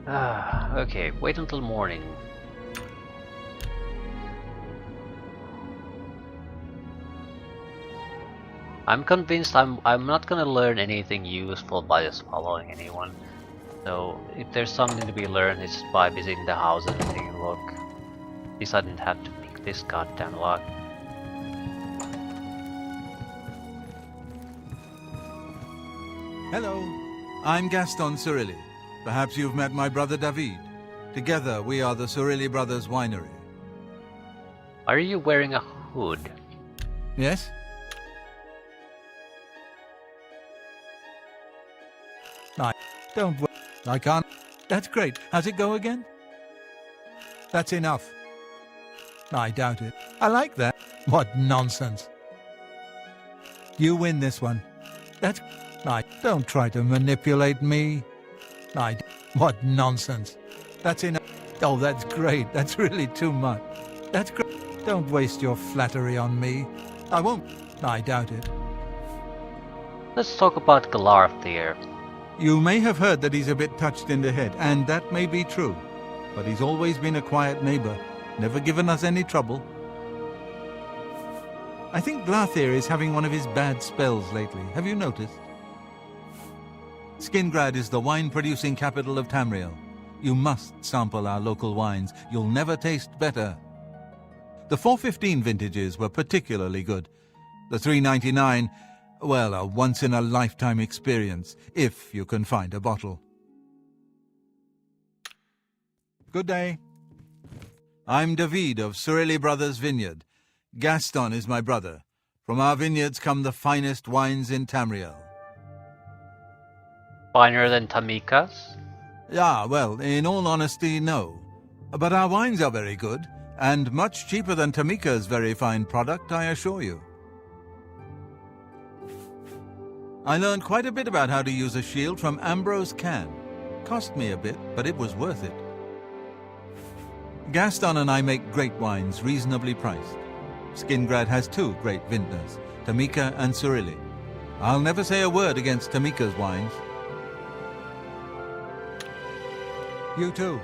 Okay, wait until morning. I'm convinced I'm not gonna learn anything useful by just following anyone. So if there's something to be learned, it's by visiting the house and taking a look. At least I didn't have to pick this goddamn lock. Hello, I'm Gaston Cerilli. Perhaps you've met my brother David. Together we are the Cerilli Brothers Winery. Are you wearing a hood? Yes? Don't worry. I can't. That's great. How's it go again? That's enough. I doubt it. I like that. What nonsense. You win this one. That's... Don't try to manipulate me. What nonsense. That's enough. Oh, that's great. That's really too much. That's great. Don't waste your flattery on me. I won't. I doubt it. Let's talk about Glarthir. You may have heard that he's a bit touched in the head, and that may be true. But he's always been a quiet neighbor, never given us any trouble. I think Glarthir is having one of his bad spells lately. Have you noticed? Skingrad is the wine-producing capital of Tamriel. You must sample our local wines. You'll never taste better. The 415 vintages were particularly good. The 399, well, a once-in-a-lifetime experience, if you can find a bottle. Good day. I'm David of Cerilli Brothers Vineyard. Gaston is my brother. From our vineyards come the finest wines in Tamriel. Finer than Tamika's? Yeah, well, in all honesty, no. But our wines are very good, and much cheaper than Tamika's very fine product, I assure you. I learned quite a bit about how to use a shield from Ambrose Can. Cost me a bit, but it was worth it. Gaston and I make great wines, reasonably priced. Skingrad has two great vintners, Tamika and Cerilli. I'll never say a word against Tamika's wines. You too.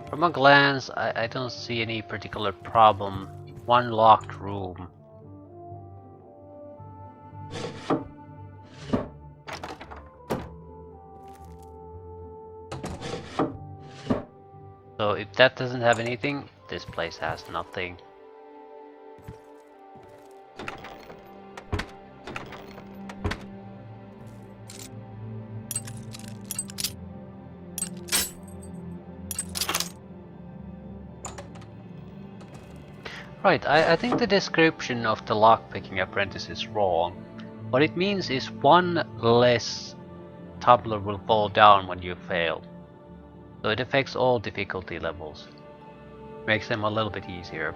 From a glance, I don't see any particular problem. One locked room. So if that doesn't have anything, this place has nothing. Right, I think the description of the lockpicking apprentice is wrong. What it means is one less tumbler will fall down when you fail. So it affects all difficulty levels. Makes them a little bit easier.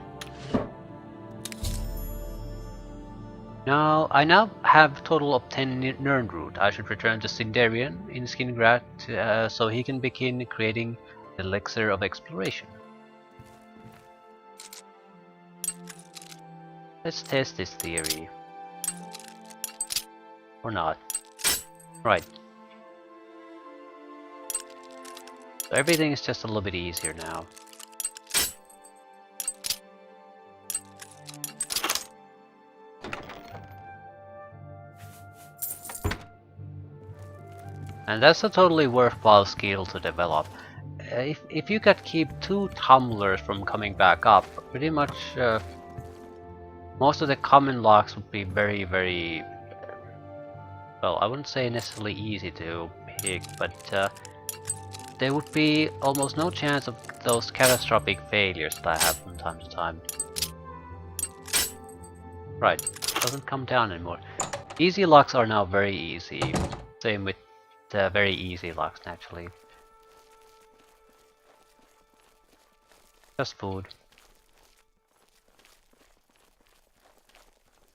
Now, I now have a total of 10 Nirnroot. I should return to Sindarian in Skingrad so he can begin creating the Elixir of Exploration. Let's test this theory. Or not. Right. So everything is just a little bit easier now. And that's a totally worthwhile skill to develop. If you could keep 2 tumblers from coming back up, pretty much most of the common locks would be very, well, I wouldn't say necessarily easy to pick, but there would be almost no chance of those catastrophic failures that I have from time to time. Right, doesn't come down anymore. Easy locks are now very easy. Same with the very easy locks, naturally. Just food.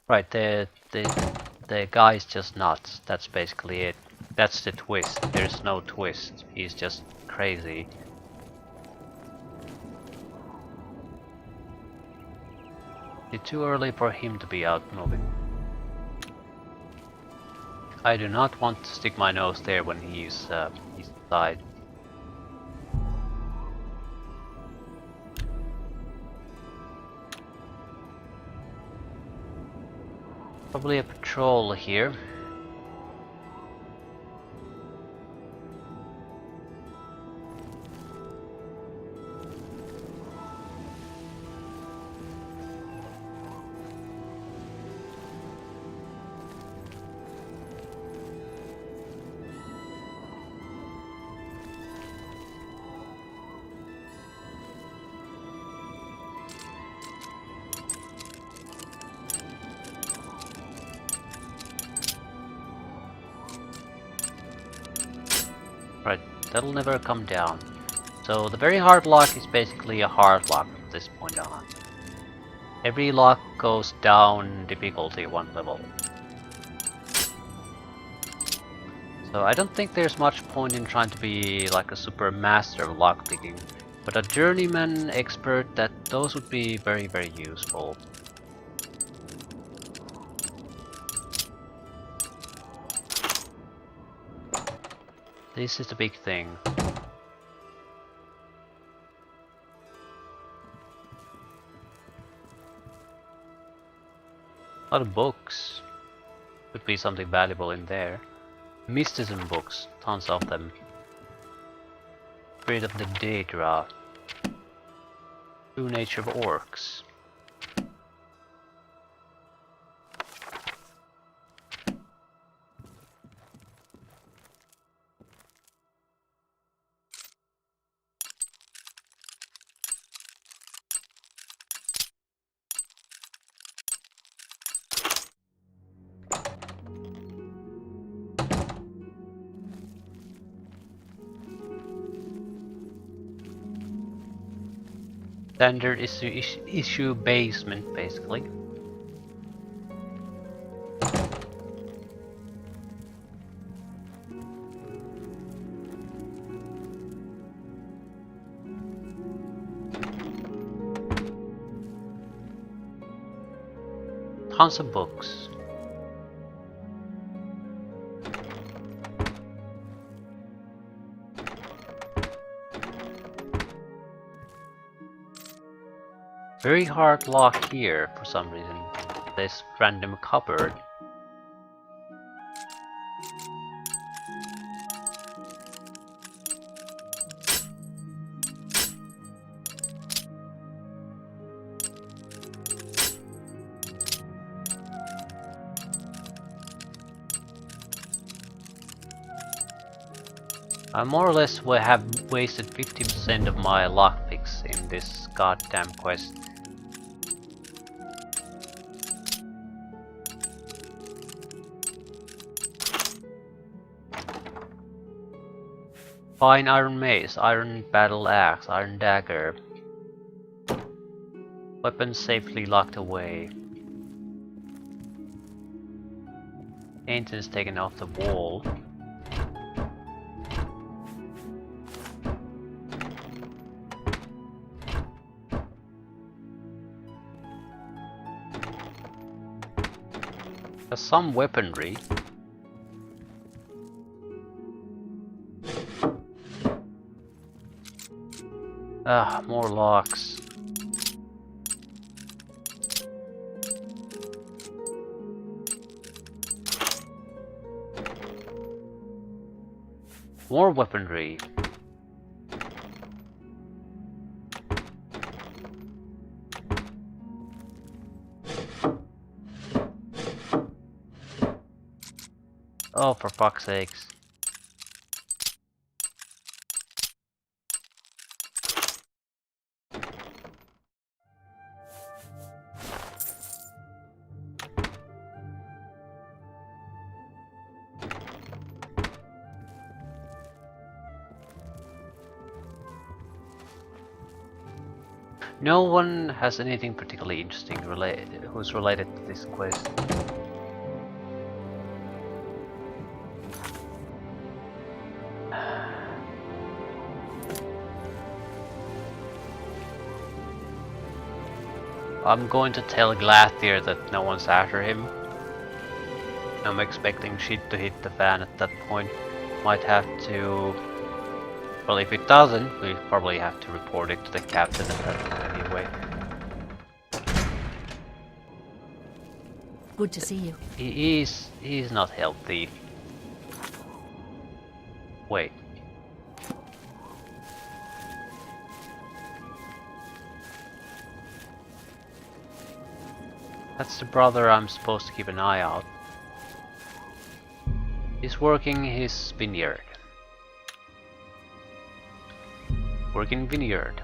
Right, the guy is just nuts. That's basically it. That's the twist. There's no twist. He's just crazy. It's too early for him to be out moving. I do not want to stick my nose there when he's inside. Probably a patrol here. Right, that'll never come down. So the very hard lock is basically a hard lock from this point on. Every lock goes down difficulty 1 level. So I don't think there's much point in trying to be like a super master of lockpicking, but a journeyman expert, those would be very useful. This is the big thing. A lot of books. Could be something valuable in there. Mysticism books, tons of them. Spirit of the Daedra. True Nature of Orcs. Standard issue basement, basically. Tons of books. Very hard lock here for some reason. This random cupboard. I more or less have wasted 50% of my lockpicks in this goddamn quest. Fine iron mace, iron battle axe, iron dagger. Weapons safely locked away. Paintings taken off the wall. There's some weaponry. Ah, more locks. More weaponry. Oh, for fuck's sakes. No one has anything particularly interesting who's related to this quest. I'm going to tell Glarthir that no one's after him. I'm expecting shit to hit the fan at that point. Might have to... Well, if it doesn't, we probably have to report it to the captain anyway. Good to see you. He's not healthy. Wait. That's the brother I'm supposed to keep an eye out. He's working his vineyard. Working vineyard.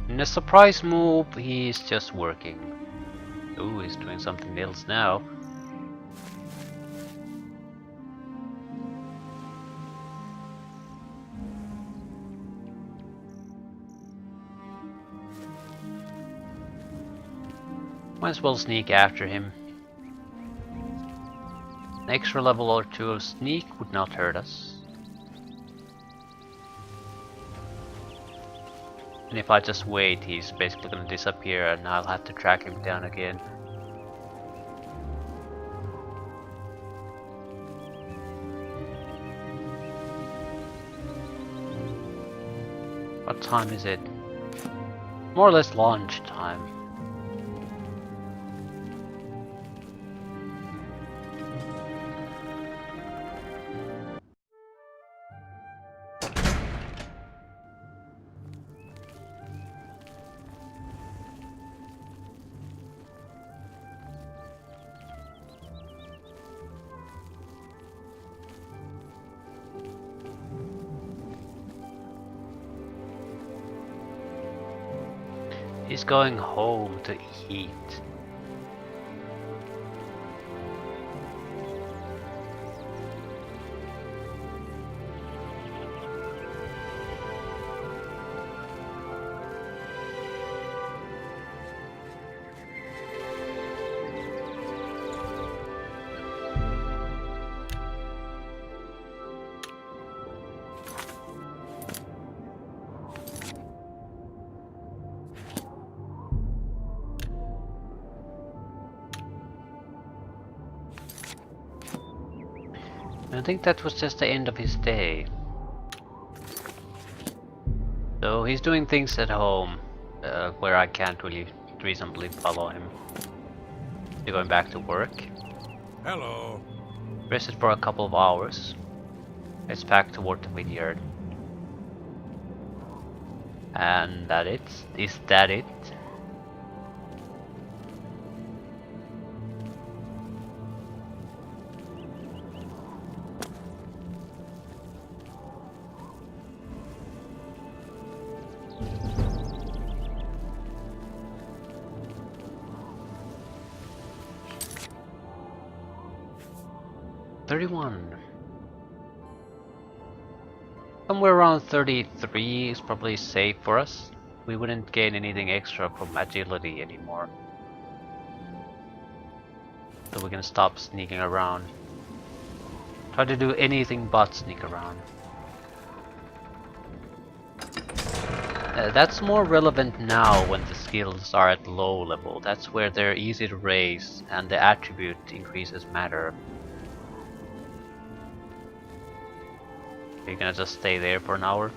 In a surprise move, he's just working. Ooh, he's doing something else now. Might as well sneak after him. An extra level or two of sneak would not hurt us. And if I just wait, he's basically gonna disappear and I'll have to track him down again. What time is it? More or less lunch time. He's going home to eat. I think that was just the end of his day. So he's doing things at home where I can't really reasonably follow him. He's going back to work. Hello. Rested for a couple of hours. It's back toward the vineyard. And that it? Is that it? 31. Somewhere around 33 is probably safe for us. We wouldn't gain anything extra from agility anymore. So we can stop sneaking around. Try to do anything but sneak around. That's more relevant now when the skills are at low level. That's where they're easy to raise and the attribute increases matter. You're gonna just stay there for an hour?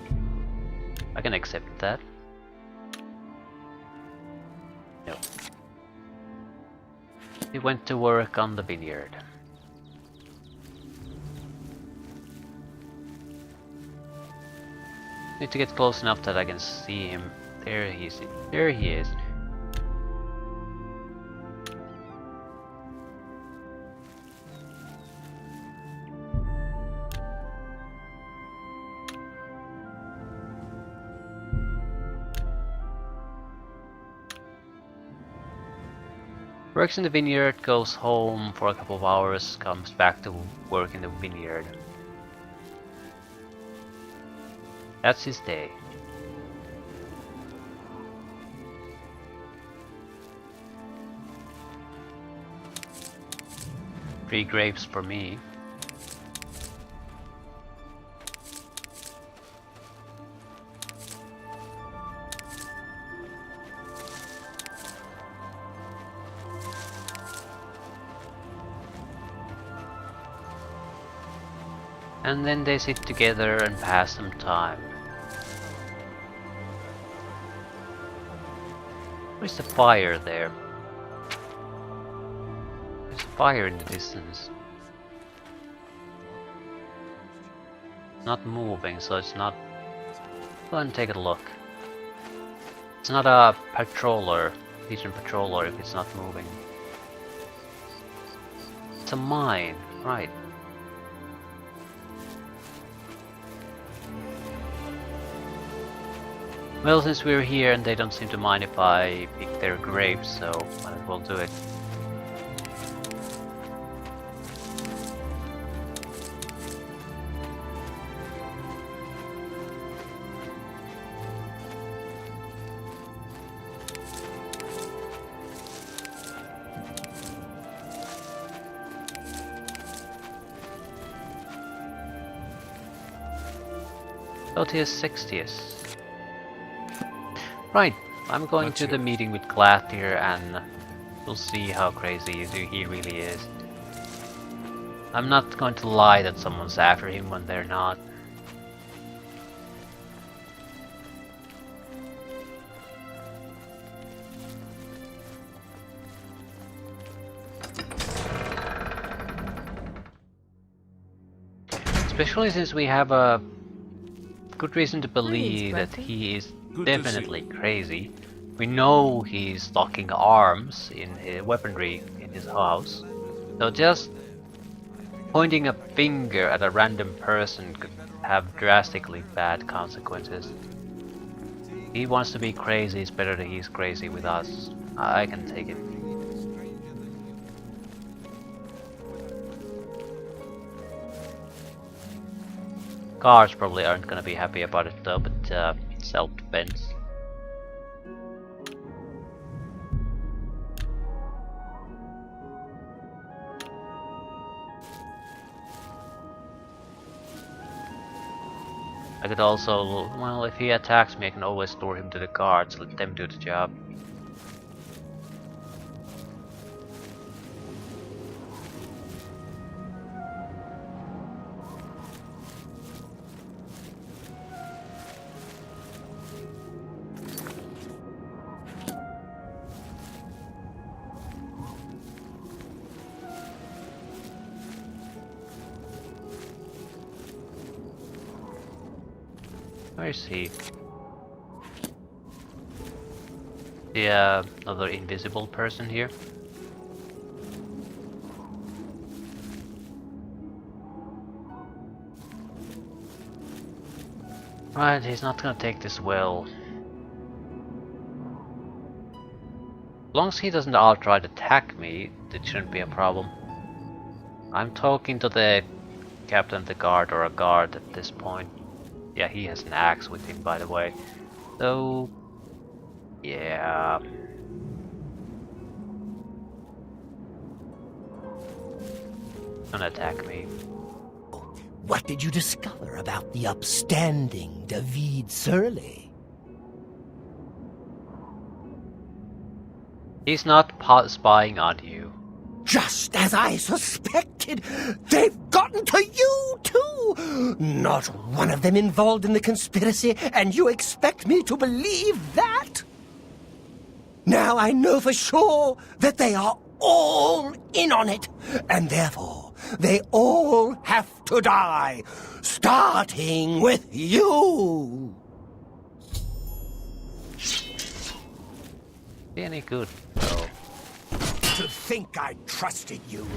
I can accept that. No. He went to work on the vineyard. Need to get close enough that I can see him. There he is. There he is. Works in the vineyard, goes home for a couple of hours, comes back to work in the vineyard. That's his day. Three grapes for me. And then they sit together and pass some time. Where's the fire there? There's fire in the distance. Not moving, so it's not... Go and take a look. It's not a patroller, Legion patroller if it's not moving. It's a mine, right. Well, since we're here and they don't seem to mind if I pick their grapes, so might as well do it. Thought he is 60th. Right, I'm going to the meeting with Glarthir and we'll see how crazy he really is. I'm not going to lie that someone's after him when they're not. Especially since we have a good reason to believe that he is definitely crazy. We know he's stocking arms in weaponry in his house. So just pointing a finger at a random person could have drastically bad consequences. He wants to be crazy, it's better that he's crazy with us. I can take it. Guards probably aren't gonna be happy about it though, but self-defense. I could also, well, if he attacks me I can always store him to the guards, let them do the job. Where is he? The other invisible person here. Right, he's not gonna take this well. As long as he doesn't outright attack me, it shouldn't be a problem. I'm talking to the captain of the guard or a guard at this point. Yeah, he has an axe with him, by the way. So, yeah. Don't attack me. What did you discover about the upstanding David Surly? He's not spying on you. Just as I suspected, they've gotten to you too! Not one of them involved in the conspiracy, and you expect me to believe that? Now I know for sure that they are all in on it, and therefore they all have to die, starting with you! Be any good, though. To think I trusted you.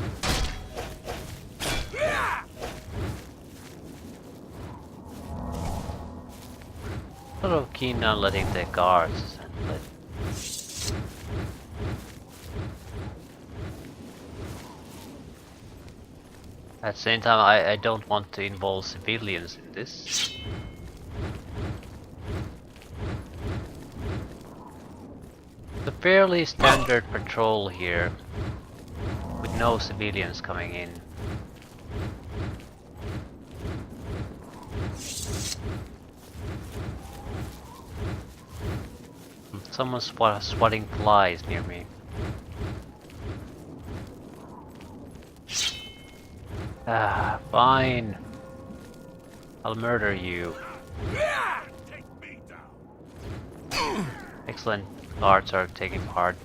Sort of keen on letting the guards and let. At the same time, I don't want to involve civilians in this. The fairly standard patrol here, with no civilians coming in. Someone's swatting flies near me. Ah, fine. I'll murder you. Excellent. Guards are taking part.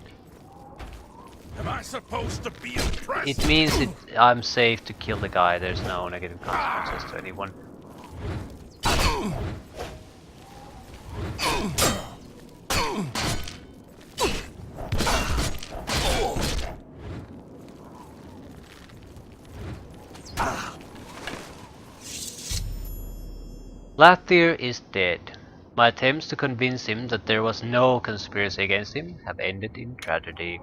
Am I supposed to be impressed? It means that I'm safe to kill the guy. There's no negative consequences to anyone. Glarthir is dead. My attempts to convince him that there was no conspiracy against him have ended in tragedy.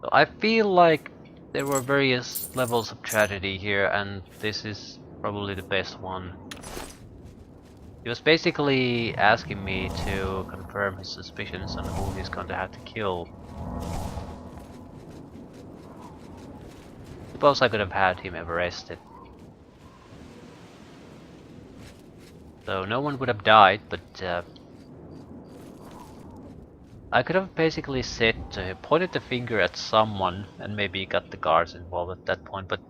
So I feel like there were various levels of tragedy here, and this is probably the best one. He was basically asking me to confirm his suspicions on who he's going to have to kill. Suppose I could have had him arrested. So no one would have died, but I could have basically said to him, pointed the finger at someone and maybe got the guards involved at that point, but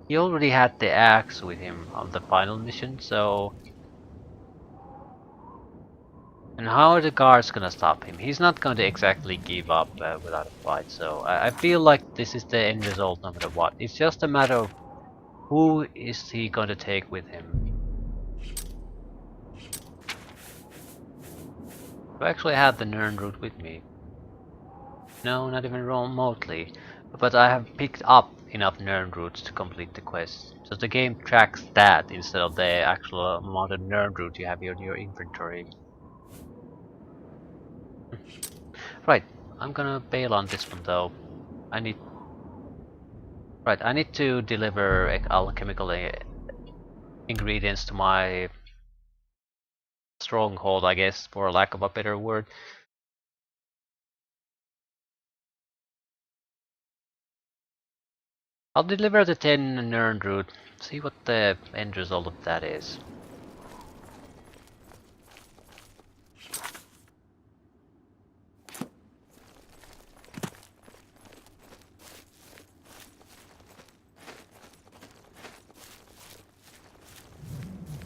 he already had the axe with him on the final mission, so... And how are the guards gonna stop him? He's not going to exactly give up without a fight, so I feel like this is the end result no matter what. It's just a matter of who is he going to take with him. I actually had the Nern route with me. No, not even remotely. But I have picked up enough Nern routes to complete the quest. So the game tracks that instead of the actual amount of Nern route you have in your inventory. Right, I'm gonna bail on this one though. I need to deliver alchemical ingredients to my stronghold, I guess, for lack of a better word. I'll deliver the 10 Nern route, see what the end result of that is.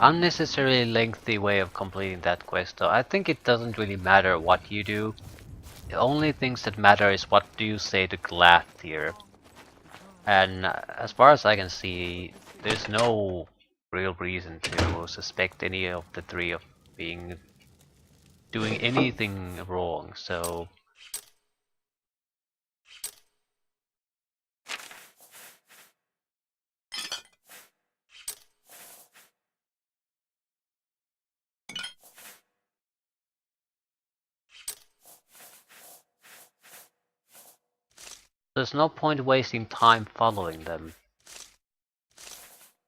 Unnecessarily lengthy way of completing that quest though. I think it doesn't really matter what you do. The only things that matter is what do you say to Glarthir. And as far as I can see, there's no real reason to suspect any of the three of doing anything wrong, so... There's no point wasting time following them.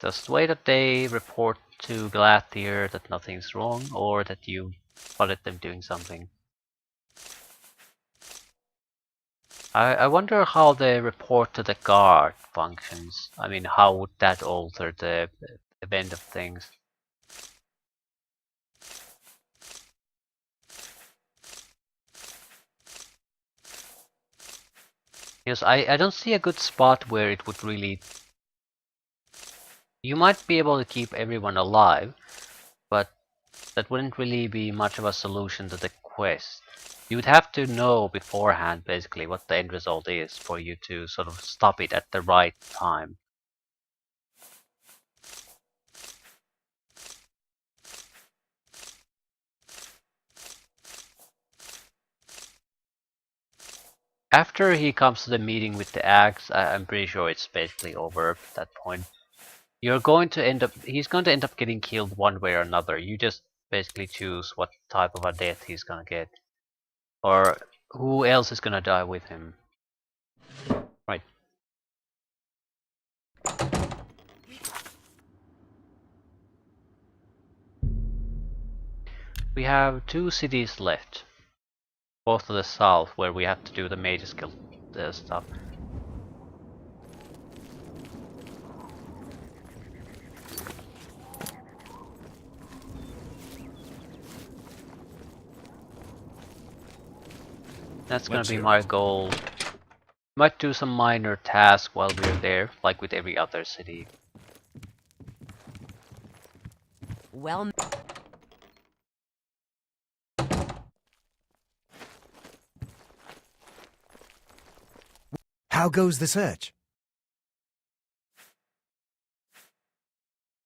Just wait that they report to Glarthir that nothing's wrong, or that you spotted them doing something. I wonder how the report to the guard functions. I mean, how would that alter the event of things? Because I don't see a good spot where it would really... You might be able to keep everyone alive, but that wouldn't really be much of a solution to the quest. You would have to know beforehand, basically, what the end result is for you to sort of stop it at the right time. After he comes to the meeting with the axe, I'm pretty sure it's basically over at that point. He's going to end up getting killed one way or another. You just basically choose what type of a death he's gonna get. Or who else is gonna die with him. Right. We have 2 cities left. Both to the south, where we have to do the major skill stuff. That's gonna be my goal. Might do some minor tasks while we're there, like with every other city. Well... How goes the search?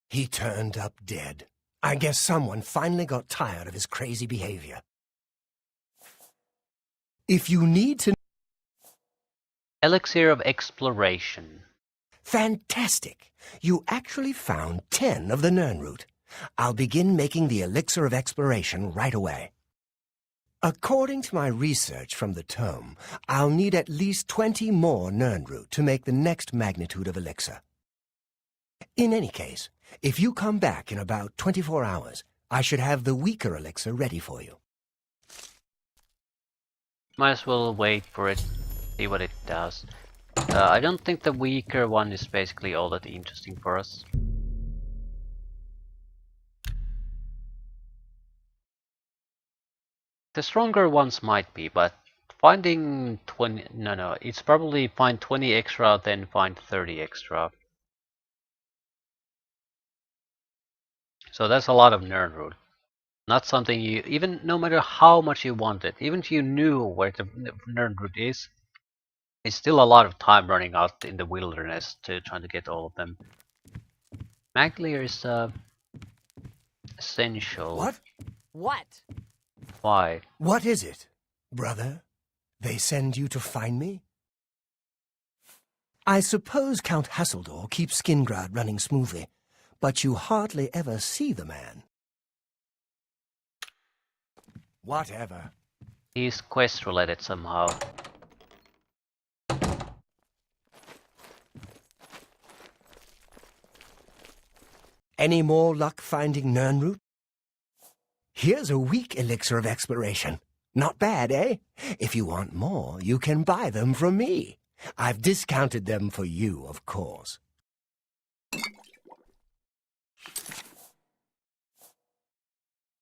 He turned up dead. I guess someone finally got tired of his crazy behavior. If you need to... Elixir of Exploration. Fantastic! You actually found 10 of the Nirnroot. I'll begin making the Elixir of Exploration right away. According to my research from the tome, I'll need at least 20 more Nirnroot to make the next magnitude of elixir. In any case, if you come back in about 24 hours, I should have the weaker elixir ready for you. Might as well wait for it, see what it does. I don't think the weaker one is basically all that interesting for us. The stronger ones might be, but finding 20... No, it's probably find 20 extra, then find 30 extra. So that's a lot of Nirnroot. Not something you... Even no matter how much you want it, even if you knew where the Nirnroot is, it's still a lot of time running out in the wilderness to trying to get all of them. Magleer is essential. What? What? Why? What is it, brother? They send you to find me? I suppose Count Hasseldor keeps Skingrad running smoothly, but you hardly ever see the man. Whatever. He's quest-related somehow. Any more luck finding Nirnroot? Here's a weak elixir of exploration. Not bad, eh? If you want more, you can buy them from me. I've discounted them for you, of course.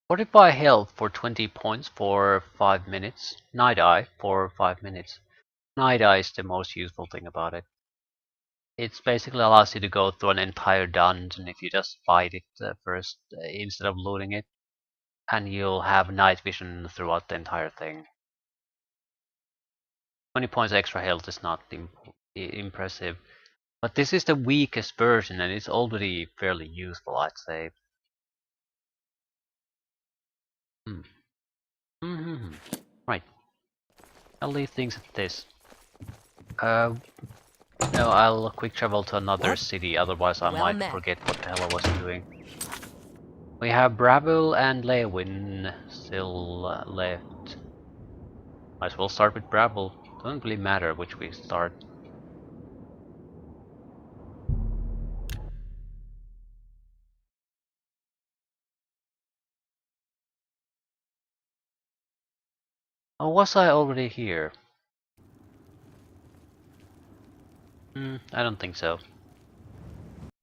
Fortify health for 20 points for 5 minutes. Night Eye for 5 minutes. Night Eye is the most useful thing about it. It basically allows you to go through an entire dungeon if you just fight it first instead of looting it. And you'll have night vision throughout the entire thing. 20 points extra health is not impressive. But this is the weakest version and it's already fairly useful, I'd say. Right. I'll leave things at this. No, I'll quick travel to another city, otherwise I might forget what the hell I was doing. We have Bravil and Lewin still left. Might as well start with Bravil. Doesn't really matter which we start. Oh, was I already here? I don't think so.